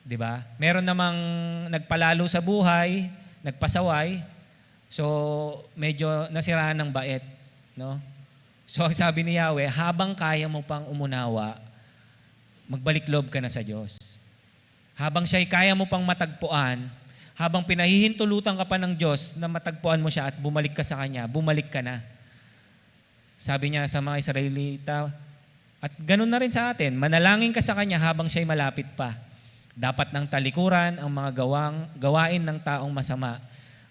'Di ba? Meron namang nagpalalo sa buhay, nagpasaway. So, medyo nasiraan ng bait, no? So, sabi ni Yahweh, habang kaya mo pang umunawa, magbalik loob ka na sa Diyos. Habang siya'y kaya mo pang matagpuan, habang pinahihintulutan ka pa ng Diyos na matagpuan mo siya at bumalik ka sa Kanya, bumalik ka na. Sabi niya sa mga Israelita, at ganun na rin sa atin, manalangin ka sa Kanya habang siya'y malapit pa. Dapat ng talikuran ang mga gawain ng taong masama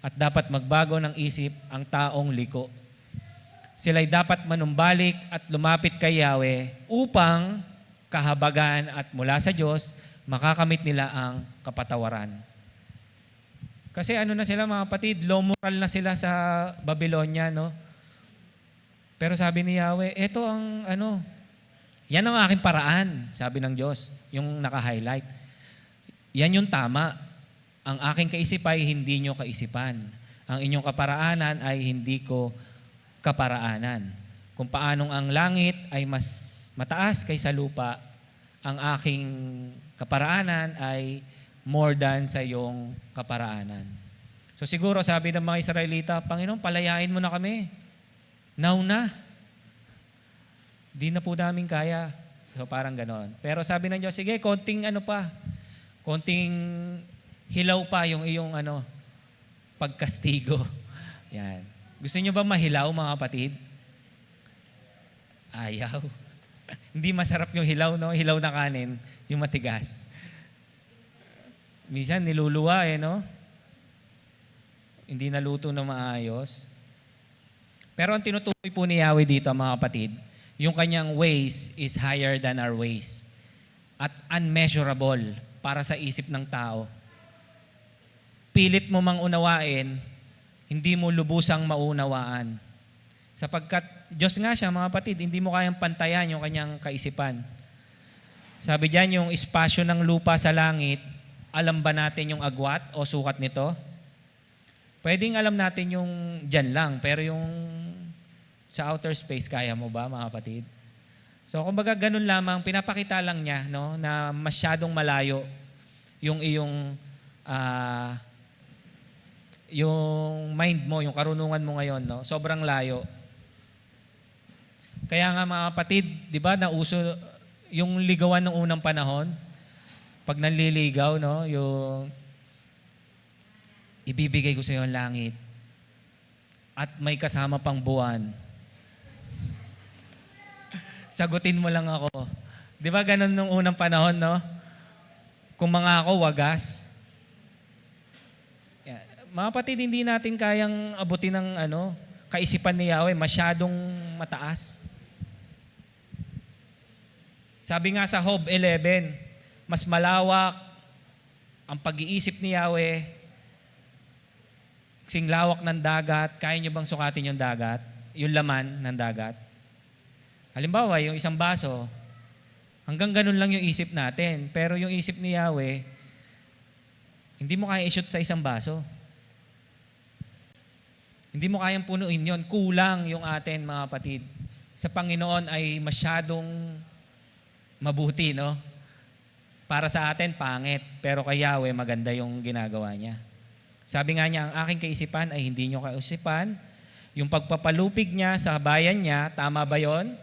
at dapat magbago ng isip ang taong liko. Sila'y dapat manumbalik at lumapit kay Yahweh upang kahabagan at mula sa Diyos, makakamit nila ang kapatawaran. Kasi ano na sila mga kapatid, low moral na sila sa Babylonia, no? Pero sabi ni Yahweh, ito ang yan ang aking paraan, sabi ng Diyos, yung naka-highlight. Yan yung tama. Ang aking kaisip ay hindi nyo kaisipan. Ang inyong kaparaanan ay hindi ko kaparaanan. Kung paanong ang langit ay mas mataas kaysa lupa, ang aking kaparaanan ay more than sa iyong kaparaanan. So siguro sabi ng mga Israelita, Panginoon, palayain mo na kami. Now na. Di na po namin kaya. So parang ganon. Pero sabi ng Diyos, sige, konting konting hilaw pa yung iyong pagkastigo. Yan. Gusto niyo ba mahilaw, mga kapatid? Ayaw. Hindi masarap yung hilaw, no? Hilaw na kanin, yung matigas. Minsan niluluwa no? Hindi naluto na maayos. Pero ang tinutukoy po ni Yahweh dito, mga kapatid, yung kanyang ways is higher than our ways. At unmeasurable para sa isip ng tao. Pilit mo mang unawain, hindi mo lubusang maunawaan. Sapagkat Diyos nga siya, mga kapatid, hindi mo kayang pantayan yung kanyang kaisipan. Sabi diyan, yung espasyo ng lupa sa langit, alam ba natin yung agwat o sukat nito? Pwedeng alam natin yung dyan lang, pero yung sa outer space, kaya mo ba, mga kapatid? So, kumbaga ganun lamang, pinapakita lang niya, no, na masyadong malayo yung iyong yung mind mo, yung karunungan mo ngayon, no? Sobrang layo. Kaya nga, mga kapatid, di ba, nauso yung ligawan ng unang panahon, pag nanliligaw, no, yung ibibigay ko sa iyo ang langit at may kasama pang buwan. Sagutin mo lang ako. Di ba ganun nung unang panahon, no? Kung mga ako, wagas. Mga kapatid, hindi natin kayang abutin ng kaisipan ni Yahweh, masyadong mataas. Sabi nga sa Job 11, mas malawak ang pag-iisip ni Yahweh, kasing lawak ng dagat. Kaya nyo bang sukatin yung dagat? Yung laman ng dagat? Halimbawa, yung isang baso, hanggang ganun lang yung isip natin. Pero yung isip ni Yahweh, hindi mo kaya i-shoot sa isang baso. Hindi mo kayang punuin yon. Kulang yung atin, mga kapatid. Sa Panginoon ay masyadong mabuti, no? Para sa atin, pangit. Pero kay Yahweh, maganda yung ginagawa niya. Sabi nga niya, ang aking kaisipan ay hindi nyo kaisipan. Yung pagpapalupig niya sa bayan niya, tama ba yon?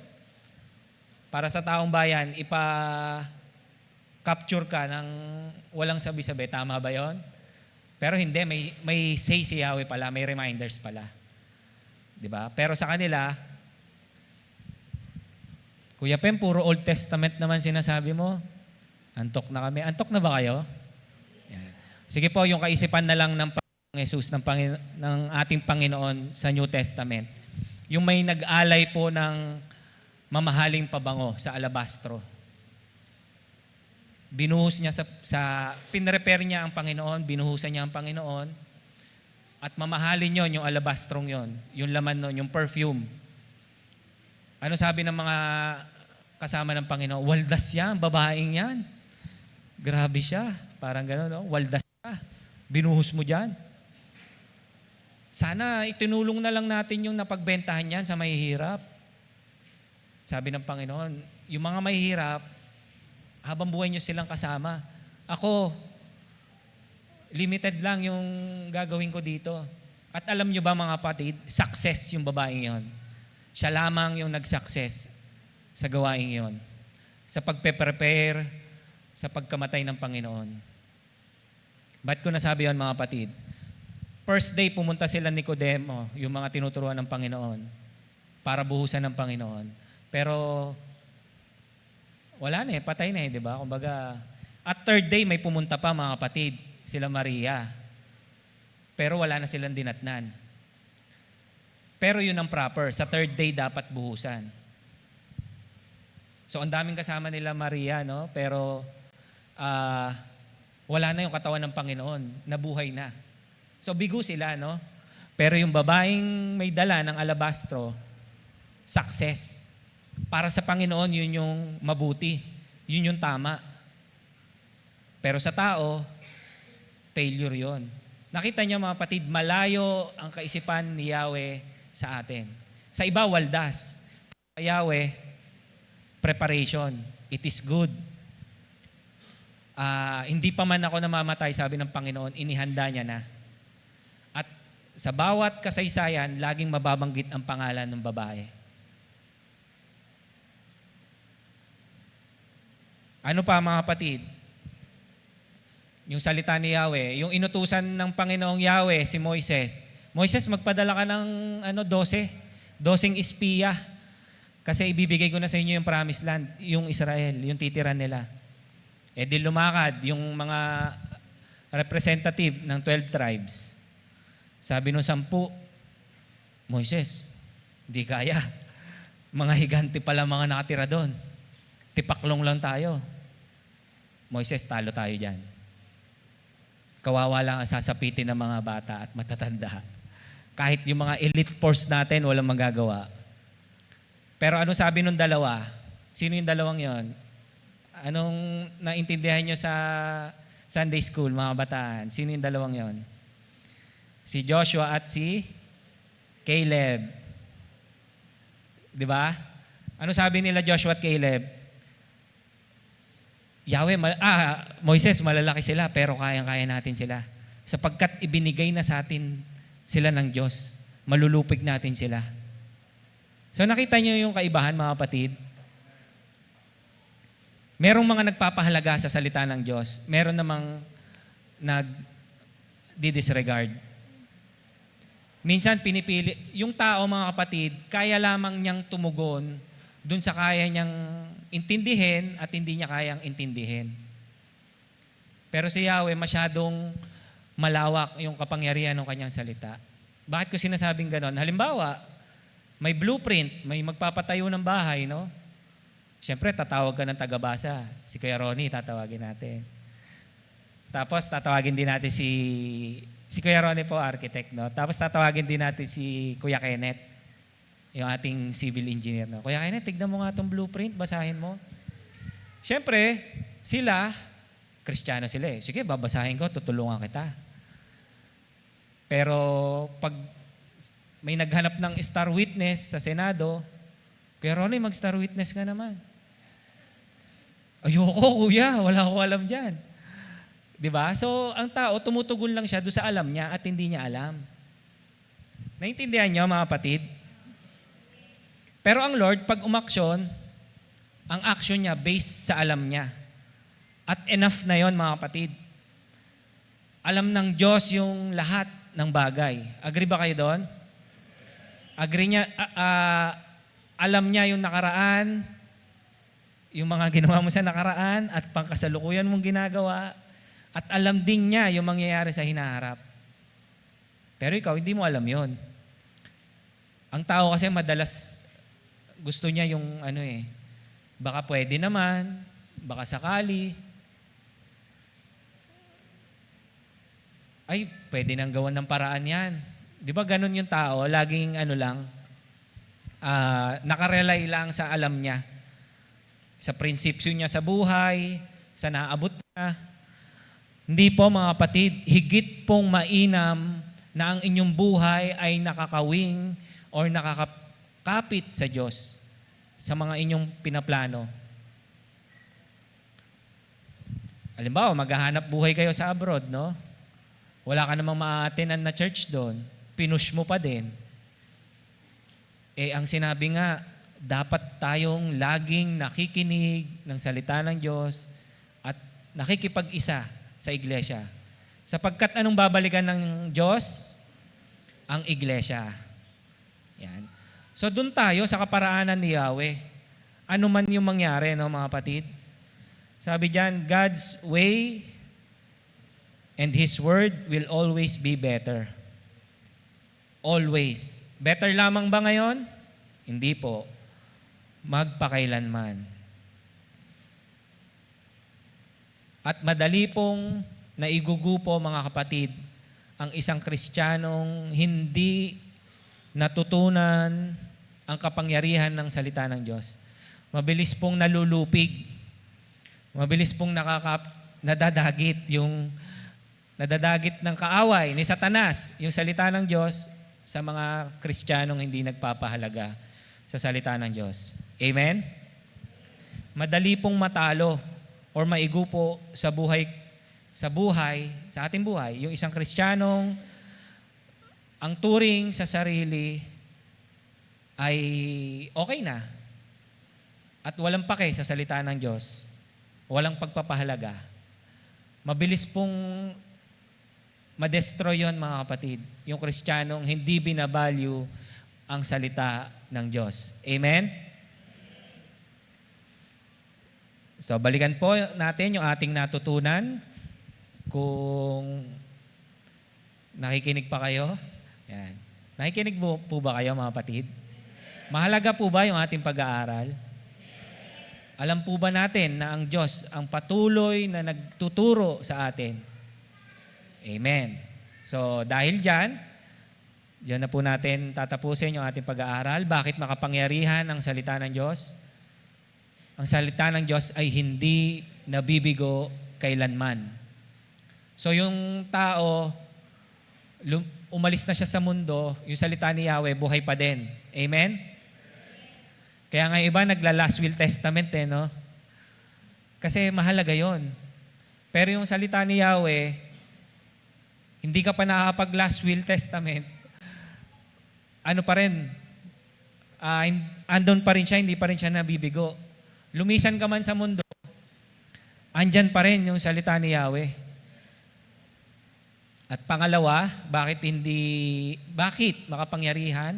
Para sa taong bayan, ipa-capture ka ng walang sabi-sabi, tama ba yon? Pero hindi, may say si Yahweh pala, may reminders pala. Diba? Pero sa kanila, Kuya Pem, puro Old Testament naman sinasabi mo. Antok na kami. Antok na ba kayo? Yan. Sige po, yung kaisipan na lang ng Panginoong Jesus, ng ating Panginoon sa New Testament. Yung may nag-alay po ng mamahaling pabango sa alabastro. Binuhos niya pinrepair niya ang Panginoon, binuhusan niya ang Panginoon, at mamahalin yon yung alabastrong yon, yung laman nun, yung perfume. Ano sabi ng mga kasama ng Panginoon? Waldas yan, babaeng yan. Grabe siya. Parang gano'n, no? Waldas siya. Binuhos mo dyan. Sana itinulong na lang natin yung napagbentahan yan sa mahihirap. Sabi ng Panginoon, yung mga mahihirap, habang buhay nyo silang kasama. Ako, limited lang yung gagawin ko dito. At alam nyo ba mga kapatid, success yung babaeng yon. Siya lamang yung nag-success sa gawaing yon. Sa pagpe-prepare, sa pagkamatay ng Panginoon. Ba't ko nasabi yun mga kapatid? First day, pumunta sila ni Nicodemo, yung mga tinuturuan ng Panginoon, para buhusan ng Panginoon. Pero, wala na patay na di ba? Kumbaga, at third day, may pumunta pa mga kapatid, sila Maria. Pero wala na silang dinatnan. Pero yun ang proper. Sa third day, dapat buhusan. So, ang daming kasama nila Maria, no? Pero, wala na yung katawan ng Panginoon. Nabuhay na. So, bigo sila, no? Pero yung babaeng may dala ng alabastro, success. Para sa Panginoon, yun yung mabuti. Yun yung tama. Pero sa tao, failure yun. Nakita niyo mga kapatid, malayo ang kaisipan ni Yahweh sa atin. Sa iba, waldas. Sa Yahweh, preparation. It is good. Hindi pa man ako namamatay, sabi ng Panginoon, inihanda niya na. At sa bawat kasaysayan, laging mababanggit ang pangalan ng babae. Ano pa mga kapatid? Yung salita ni Yahweh, yung inutusan ng Panginoong Yahweh, si Moises. Moises, magpadala ka ng 12 espiya. Kasi ibibigay ko na sa inyo yung promised land, yung Israel, yung titiran nila. Eh di lumakad yung mga representative ng 12 tribes. Sabi nung 10, Moises, di kaya. Mga higanti pala mga nakatira doon. Tipaklong lang tayo. Moises, talo tayo dyan. Kawawa lang ang sasapitin ng mga bata at matatanda. Kahit yung mga elite force natin, walang magagawa. Pero ano sabi nung dalawa? Sino yung dalawang yon? Anong naintindihan nyo sa Sunday school, mga bataan? Sino yung dalawang yon? Si Joshua at si Caleb. Di ba? Ano sabi nila Joshua at Caleb? Moises, malalaki sila, pero kayang-kaya natin sila. Sapagkat ibinigay na sa atin sila ng Diyos. Malulupig natin sila. So nakita niyo yung kaibahan, mga kapatid? Merong mga nagpapahalaga sa salita ng Diyos. Meron namang nag-disregard. Minsan pinipili, yung tao, mga kapatid, kaya lamang niyang tumugon dun sa kaya niyang intindihin at hindi niya kayang intindihin. Pero si Yahweh, masyadong malawak yung kapangyarihan ng kanyang salita. Bakit ko sinasabing ganon? Halimbawa, may blueprint, may magpapatayo ng bahay, no? Siyempre, tatawag ka ng tagabasa. Si Kuya Ronnie, tatawagin natin. Tapos, tatawagin din natin si Kuya Ronnie po, architect, no? Tapos, tatawagin din natin si Kuya Kenneth, yung ating civil engineer, no? Kuya Kenneth, tignan mo nga itong blueprint, basahin mo. Siyempre, sila, Kristiyano sila eh. Sige, babasahin ko, tutulungan kita. Pero, pag may naghanap ng star witness sa Senado, Kuya Ronnie, mag-star witness ka naman. Ayoko, kuya, wala akong alam dyan. Diba? So, ang tao, tumutugon lang siya doon sa alam niya at hindi niya alam. Naintindihan niyo, mga kapatid? Pero ang Lord, pag umaksyon, ang action niya based sa alam niya. At enough na yon, mga kapatid. Alam ng Diyos yung lahat ng bagay. Agree ba kayo doon? Agree niya, alam niya yung nakaraan, yung mga ginawa mo sa nakaraan at pangkasalukuyan mong ginagawa, at alam din niya yung mangyayari sa hinaharap. Pero ikaw, hindi mo alam yon. Ang tao kasi madalas gusto niya yung baka pwede naman, baka sakali. Ay, pwede nang gawan ng paraan yan. Di ba ganun yung tao? Laging nakarelay lang sa alam niya. Sa prinsipyo niya sa buhay, sa naabot niya. Hindi po, mga kapatid, higit pong mainam na ang inyong buhay ay nakakawing or nakakapit sa Diyos. sa mga inyong pinaplano. Halimbawa, maghahanap buhay kayo sa abroad, no? Wala ka namang ma-attenan na church doon. Pinush mo pa din. Ang sinabi nga, dapat tayong laging nakikinig ng salita ng Diyos at nakikipag-isa sa iglesia. Sapagkat anong babalikan ng Diyos? Ang iglesia. Yan. So doon tayo sa kaparaanan ni Yahweh. Ano man yung mangyari, no, mga kapatid? Sabi diyan, God's way and His word will always be better. Always. Better lamang ba ngayon? Hindi po. Magpakailanman. At madali pong naigugupo, mga kapatid, ang isang Kristiyanong hindi natutunan ang kapangyarihan ng salita ng Diyos. Mabilis pong nalulupig. Mabilis pong nadadagit ng kaaway ni Satanas, yung salita ng Diyos sa mga Kristiyanong hindi nagpapahalaga sa salita ng Diyos. Amen? Madali pong matalo or maigupo sa ating buhay, yung isang Kristiyanong ang turing sa sarili ay okay na at walang pake sa salita ng Diyos. Walang pagpapahalaga. Mabilis pong madestroy yun, mga kapatid. Yung Kristiyanong hindi binavalue ang salita ng Diyos. Amen? So, balikan po natin yung ating natutunan. Kung nakikinig pa kayo. Yan. Nakikinig po ba kayo, mga kapatid? Mahalaga po ba yung ating pag-aaral? Alam po ba natin na ang Diyos ang patuloy na nagtuturo sa atin? Amen. So, dahil dyan na po natin tatapusin yung ating pag-aaral. Bakit makapangyarihan ang salita ng Diyos? Ang salita ng Diyos ay hindi nabibigo kailanman. So, yung tao, umalis na siya sa mundo, yung salita ni Yahweh, buhay pa din. Amen? Kaya nga iba nagla-last will testament, no? Kasi mahalaga yon. Pero yung salita ni Yahweh, hindi ka pa nakakapag-last will testament, ano pa rin, andun pa rin siya, hindi pa rin siya nabibigo. Lumisan ka man sa mundo, andyan pa rin yung salita ni Yahweh. At pangalawa, bakit makapangyarihan?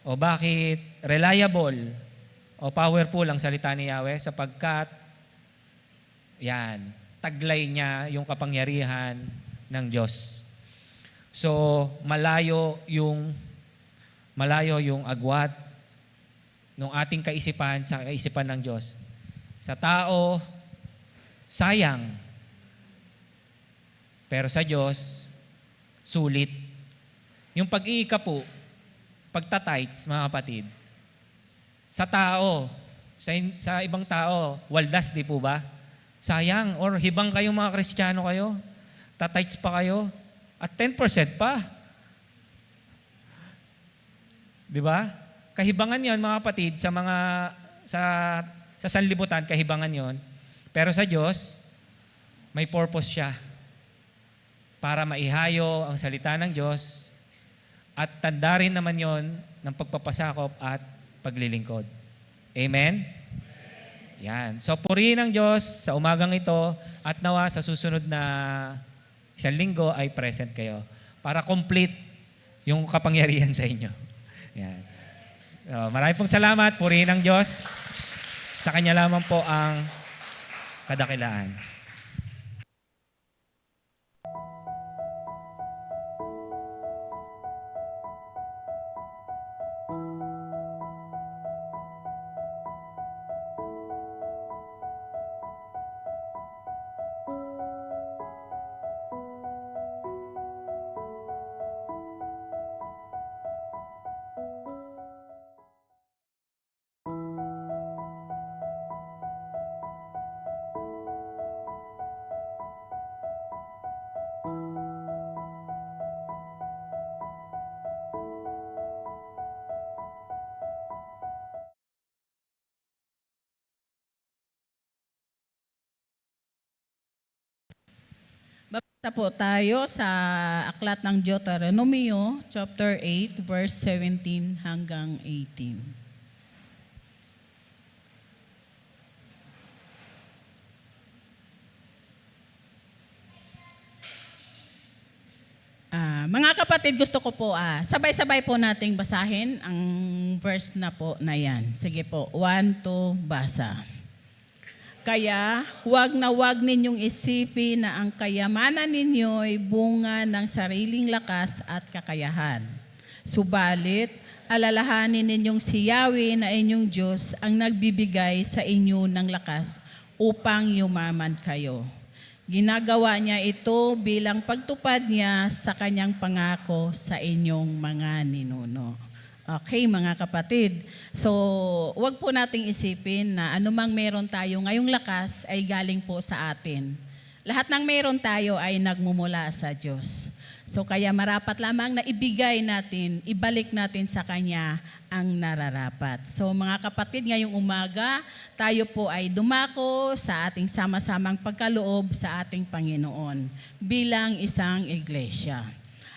O bakit reliable o powerful ang salita ni Yahweh? Sapagkat, taglay niya yung kapangyarihan ng Diyos. So, malayo yung agwat ng ating kaisipan sa kaisipan ng Diyos. Sa tao, sayang. Pero sa Diyos, sulit. Yung pag-iika-po, pagtatights, mga kapatid, sa tao, sa ibang tao, waldas, di po ba? Sayang, or hibang kayo mga Kristiyano kayo, tatights pa kayo, at 10% pa. Di ba? Kahibangan yon, mga kapatid, sa sanlibutan, kahibangan yon. Pero sa Diyos, may purpose siya para maihayo ang salita ng Diyos at tanda rin naman yon ng pagpapasakop at paglilingkod. Amen? Yan. So, purihin ng Diyos sa umagang ito at nawa sa susunod na isang linggo ay present kayo para complete yung kapangyarihan sa inyo. Yan. So, maraming pong salamat. Purihin ng Diyos. Sa Kanya lamang po ang kadakilaan. Po tayo sa aklat ng Deuteronomio, chapter 8, verse 17 hanggang 18. Mga kapatid, gusto ko po, sabay-sabay po nating basahin ang verse na po na yan. Sige po, 1, 2, basa. Kaya, huwag na huwag ninyong isipin na ang kayamanan ninyo ay bunga ng sariling lakas at kakayahan. Subalit, alalahanin ninyong si Yahweh na inyong Diyos ang nagbibigay sa inyo ng lakas upang yumaman kayo. Ginagawa niya ito bilang pagtupad niya sa kanyang pangako sa inyong mga ninuno. Okay, mga kapatid. So, wag po nating isipin na anumang meron tayo ngayong lakas ay galing po sa atin. Lahat ng meron tayo ay nagmumula sa Diyos. So, kaya marapat lamang na ibigay natin, ibalik natin sa Kanya ang nararapat. So, mga kapatid, ngayong umaga, tayo po ay dumako sa ating sama-samang pagkaloob sa ating Panginoon bilang isang iglesia.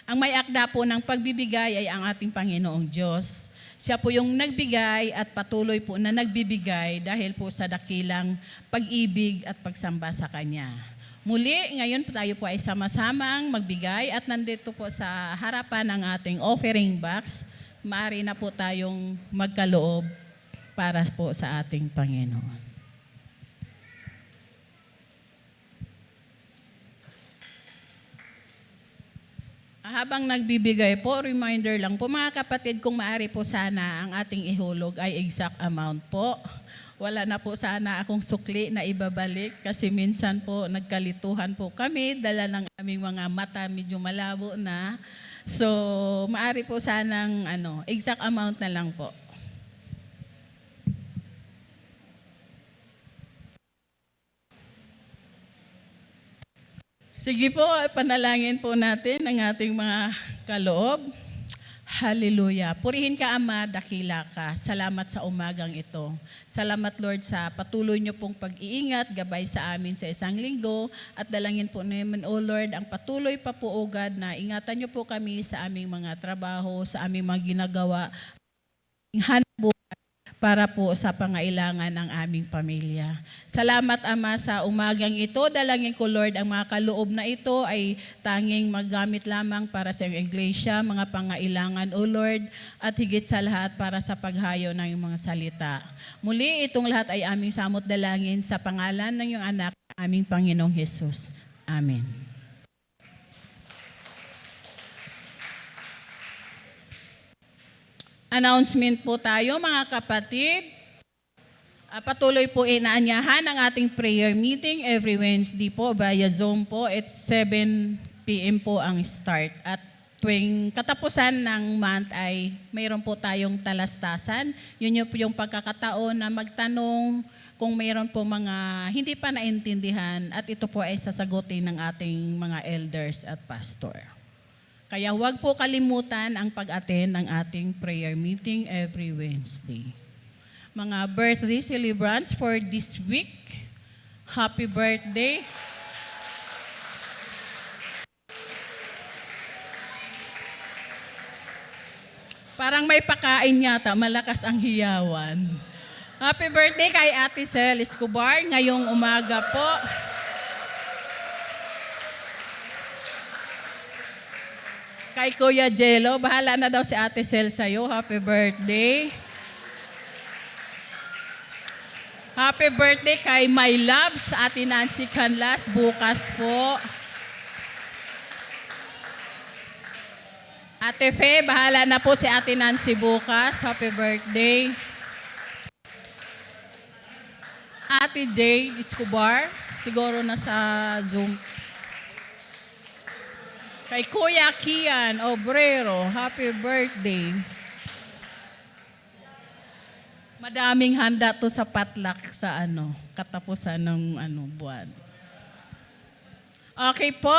Ang may akda po ng pagbibigay ay ang ating Panginoong Diyos. Siya po yung nagbigay at patuloy po na nagbibigay dahil po sa dakilang pag-ibig at pagsamba sa Kanya. Muli, ngayon po tayo po ay sama-samang magbigay at nandito po sa harapan ng ating offering box, maaari na po tayong magkaloob para po sa ating Panginoon. Habang nagbibigay po, reminder lang po mga kapatid, kung maaari po sana ang ating ihulog ay exact amount po. Wala na po sana akong sukli na ibabalik kasi minsan po nagkalituhan po kami, dala ng aming mga mata medyo malabo na. So, maaari po sanang exact amount na lang po. Sige po, panalangin po natin ang ating mga kaloob. Hallelujah. Purihin ka, Ama, dakila ka. Salamat sa umagang ito. Salamat, Lord, sa patuloy niyo pong pag-iingat, gabay sa amin sa isang linggo. At dalangin po namin, O Lord, ang patuloy pa po, O God, na ingatan niyo po kami sa aming mga trabaho, sa aming mga ginagawa, hanap buhay para po sa pangailangan ng aming pamilya. Salamat, Ama, sa umagang ito. Dalangin ko, Lord, ang mga kaloob na ito ay tanging maggamit lamang para sa iyong iglesia, mga pangailangan, O Lord, at higit sa lahat para sa paghayo ng iyong mga salita. Muli, itong lahat ay aming samot dalangin sa pangalan ng iyong anak, aming Panginoong Jesus. Amen. Announcement po tayo, mga kapatid. Patuloy po inaanyahan ang ating prayer meeting every Wednesday po via Zoom po. It's 7 p.m. po ang start. At tuwing katapusan ng month ay mayroon po tayong talastasan. Yun po yung pagkakataon na magtanong kung mayroon po mga hindi pa naintindihan at ito po ay sasagutin ng ating mga elders at pastor. Kaya huwag po kalimutan ang pag-attend ng ating prayer meeting every Wednesday. Mga birthday celebrants for this week, happy birthday. Parang may pakain yata, malakas ang hiyawan. Happy birthday kay Ate Cel Escobar ngayong umaga po. Kay Kuya Jello, bahala na daw si Ate Cel sa'yo. Happy birthday. Happy birthday kay My Loves, Ate Nancy Canlas, bukas po. Ate Fe, bahala na po si Ate Nancy bukas. Happy birthday. Ate Jade Escobar, siguro na sa Zoom. Kay Kuya Kian Obrero, happy birthday. Madaming handa to sa patlak sa katapusan ng buwan. Okay po,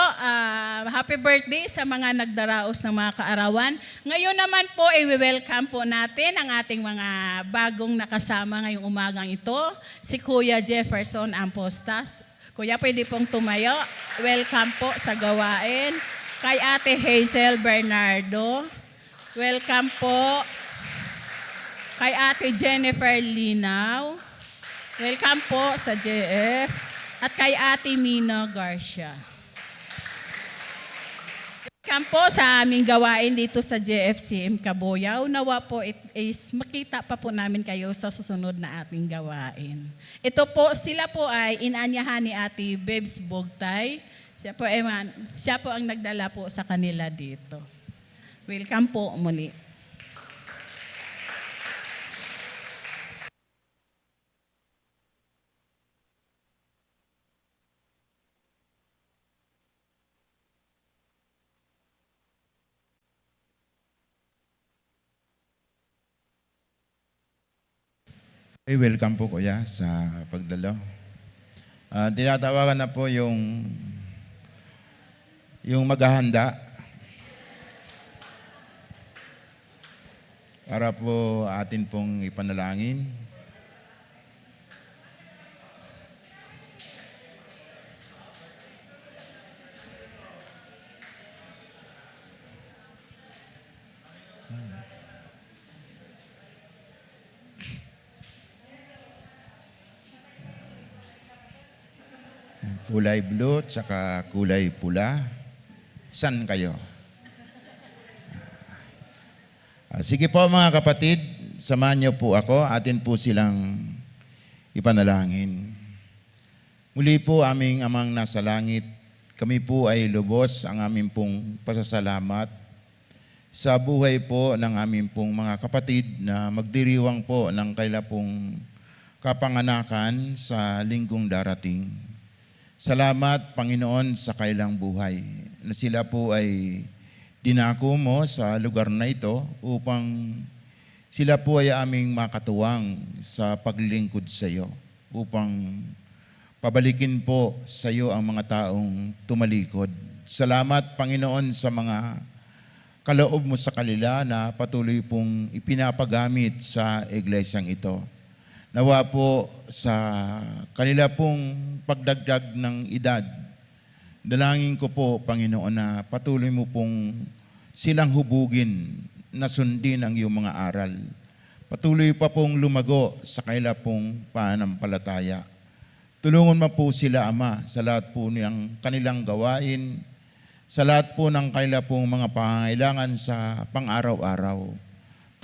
happy birthday sa mga nagdaraos ng mga kaarawan. Ngayon naman po, i-welcome po natin ang ating mga bagong nakasama ngayong umagang ito, si Kuya Jefferson Ampostas. Kuya, pwede pong tumayo. Welcome po sa gawain. Kay Ate Hazel Bernardo. Welcome po. Kay Ate Jennifer Linaw. Welcome po sa JF. At kay Ate Mina Garcia. Welcome po sa aming gawain dito sa JFCM Kabuyaw. Nawa po is makita pa po namin kayo sa susunod na ating gawain. Ito po, sila po ay inanyahan ni Ate Bebs Bogtay. Siya po ang nagdala po sa kanila dito. Welcome po muli. Welcome po kuya sa pagdalo. Tinatawagan na po yung maghahanda para po atin pong ipanalangin. Kulay blue tsaka kulay pula. San kayo? Sige po mga kapatid, samahan niyo po ako. Atin po silang ipanalangin. Muli po aming amang nasa langit, kami po ay lubos ang aming pong pasasalamat sa buhay po ng aming pong mga kapatid na magdiriwang po ng kaila pong kapanganakan sa linggong darating. Salamat, Panginoon, sa kailang buhay na sila po ay dinako mo sa lugar na ito upang sila po ay aming makatuwang sa paglilingkod sa iyo, upang pabalikin po sa iyo ang mga taong tumalikod. Salamat, Panginoon, sa mga kaloob mo sa kanila na patuloy pong ipinapagamit sa iglesyang ito. Nawa po sa kanila pong pagdagdag ng edad, dalangin ko po, Panginoon, na patuloy mo pong silang hubugin na sundin ang iyong mga aral. Patuloy pa pong lumago sa kanila pong pananampalataya. Tulungan mo po sila, Ama, sa lahat po ng kanilang gawain, sa lahat po ng kanila pong mga pangangailangan sa pang-araw-araw.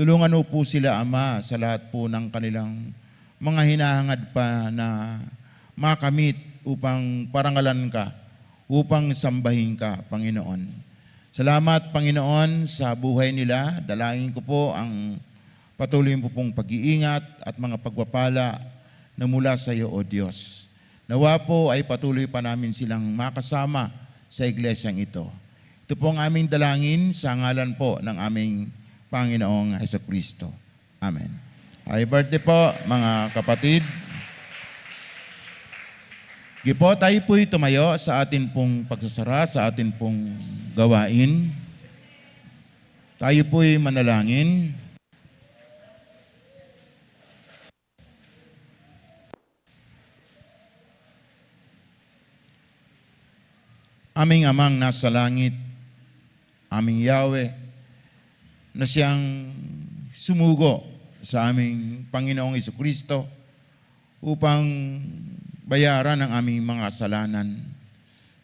Tulungan mo po sila, Ama, sa lahat po ng kanilang mga hinahangad pa na makamit upang parangalan ka, upang sambahin ka, Panginoon. Salamat, Panginoon, sa buhay nila. Dalangin ko po ang patuloy mo pong pag-iingat at mga pagpapala na mula sa iyo, O Diyos. Nawa po ay patuloy pa namin silang makasama sa iglesyang ito. Ito po ang aming dalangin sa ngalan po ng aming Panginoong Jesucristo. Amen. Happy birthday po, mga kapatid. Gipo, tayo po'y tumayo sa atin pong pagsasara, sa atin pong gawain. Tayo po'y manalangin. Aming Amang nasa langit, aming Yahweh, na siyang sumugo sa aming Panginoong Jesucristo upang bayaran ang aming mga kasalanan.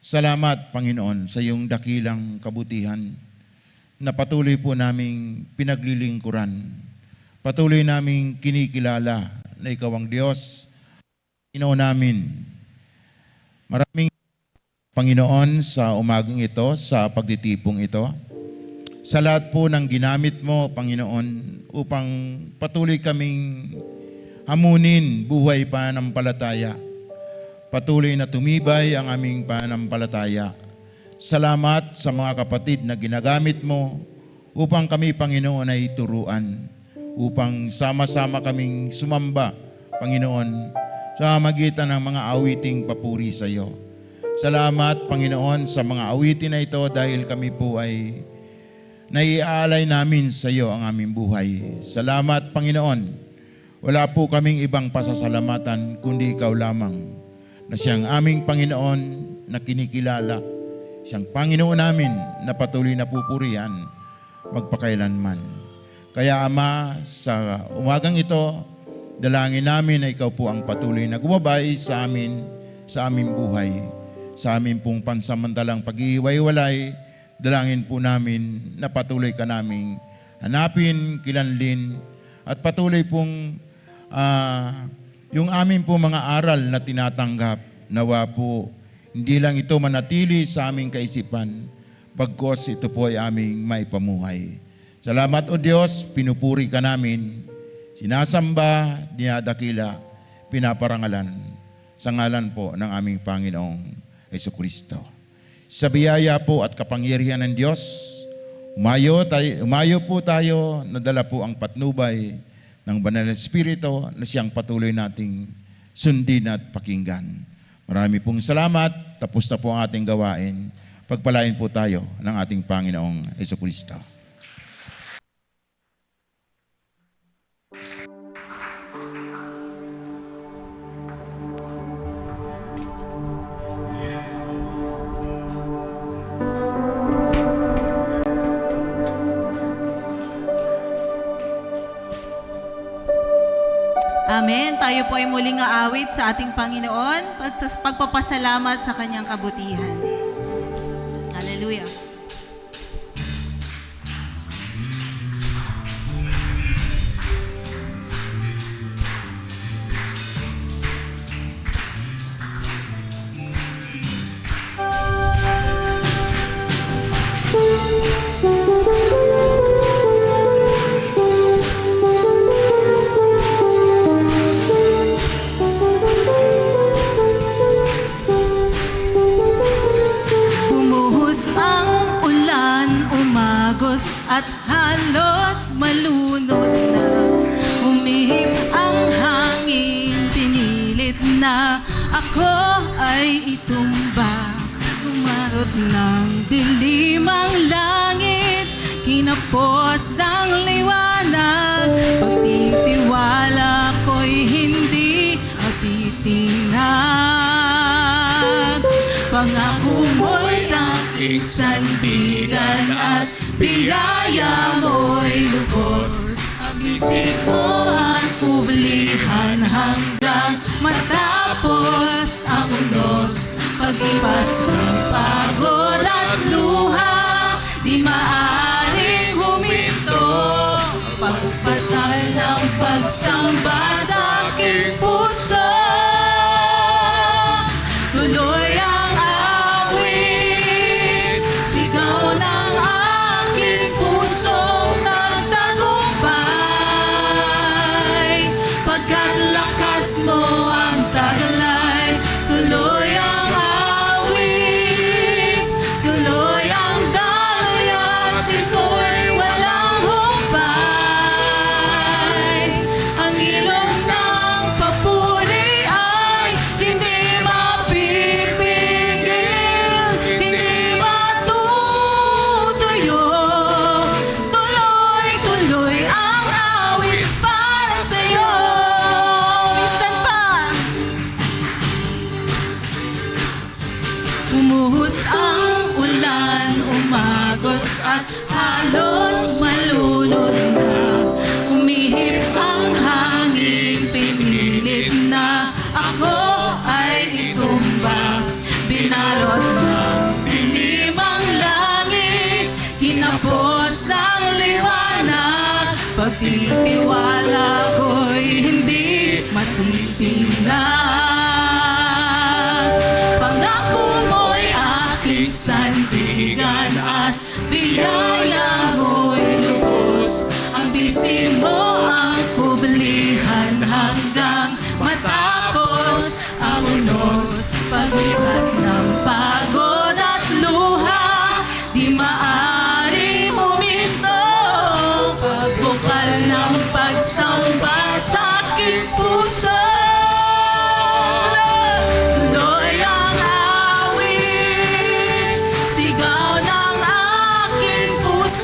Salamat, Panginoon, sa iyong dakilang kabutihan na patuloy po naming pinaglilingkuran. Patuloy naming kinikilala na ikaw ang Diyos, Panginoon namin. Maraming Panginoon sa umagang ito, sa pagtitipong ito. Sa lahat po ng ginamit mo, Panginoon, upang patuloy kaming hamunin buhay pananampalataya. Patuloy na tumibay ang aming pananampalataya. Salamat sa mga kapatid na ginagamit mo upang kami, Panginoon, ay turuan. Upang sama-sama kaming sumamba, Panginoon, sa magitan ng mga awiting papuri sa iyo. Salamat, Panginoon, sa mga awitin na ito dahil kami po ay naiaalay namin sa iyo ang aming buhay. Salamat, Panginoon. Wala po kaming ibang pasasalamatan kundi ikaw lamang na siyang aming Panginoon na kinikilala, siyang Panginoon namin na patuloy na pupurihan magpakailanman. Kaya Ama, sa umagang ito, dalangin namin na ikaw po ang patuloy na gumabay sa amin, sa aming buhay, sa aming pong pansamantalang pag-ihiwa-hiwalay. Dalangin po namin na patuloy ka naming hanapin, kilanlin, at patuloy pong yung aming po mga aral na tinatanggap, nawa po, hindi lang ito manatili sa aming kaisipan, pagkos ito po ay aming maipamuhay. Salamat o Diyos, pinupuri ka namin, sinasamba, dinadakila, pinaparangalan, sa ngalan po ng aming Panginoong Jesucristo. Sa biyaya po at kapangyarihan ng Diyos, umayo po tayo, nadala po ang patnubay ng Banal na Espiritu na siyang patuloy nating sundin at pakinggan. Marami pong salamat. Tapos na po ang ating gawain. Pagpalain po tayo ng ating Panginoong Jesucristo. Amen. Tayo po ay muling aawit sa ating Panginoon pagpapasalamat sa kanyang kabutihan. Hallelujah. At halos malunod na, umihip ang hangin, pinilit na ako ay itumba. Umarot ng dilim ang langit, kinapos ng liwanag. Pagtitiwala ko'y hindi matitinag. Pangako mo'y sa aking sandigan at biyaya mo'y lubos. Ang isip mo ang kublihan hanggang matapos ang unos. Pag-ipas ng pagod at luha, di maaaring huminto. Pagpatal ng pagsamba sa aking puso, tuloy ang awit, sigaw ng pusong nagtagumpay. Pagkat lakas mo ang taglay, tuloy ang awit, tuloy ang daloy at ito'y walang humpay. Ang ilong ng papuri ay hindi mapipigil, hindi matutuyo. Tuloy ang awit para sa'yo. Minsan pa. Umuhos ang ulan, umagos at halos malunod na. Umihip ang hangin, pinilit na ako ay itumba. Binalot ng dilim ang langit, kinapos ang liwanag. Pagtitiwala ko'y hindi matitinag. Pangako mo'y aking sandigan at biyaya mo'y lubos. Ang bisig mo ang kublihan hanggang matapos ang unos. Paglipas ng pagod at luha, di maaaring huminto. Pagbukal ng pagsamba sa aking puso, tuloy ang awit, sigaw ng aking puso.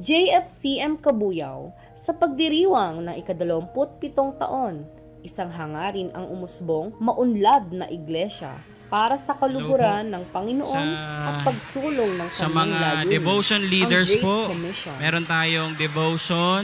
JFCM Kabuyao sa pagdiriwang ng ika-27 taon. Isang hangarin ang umusbong maunlad na iglesia para sa kaluhuran ng Panginoon at pagsulong ng sa kanyang mga layunin, devotion ang leaders Great po. Commission. Meron tayong devotion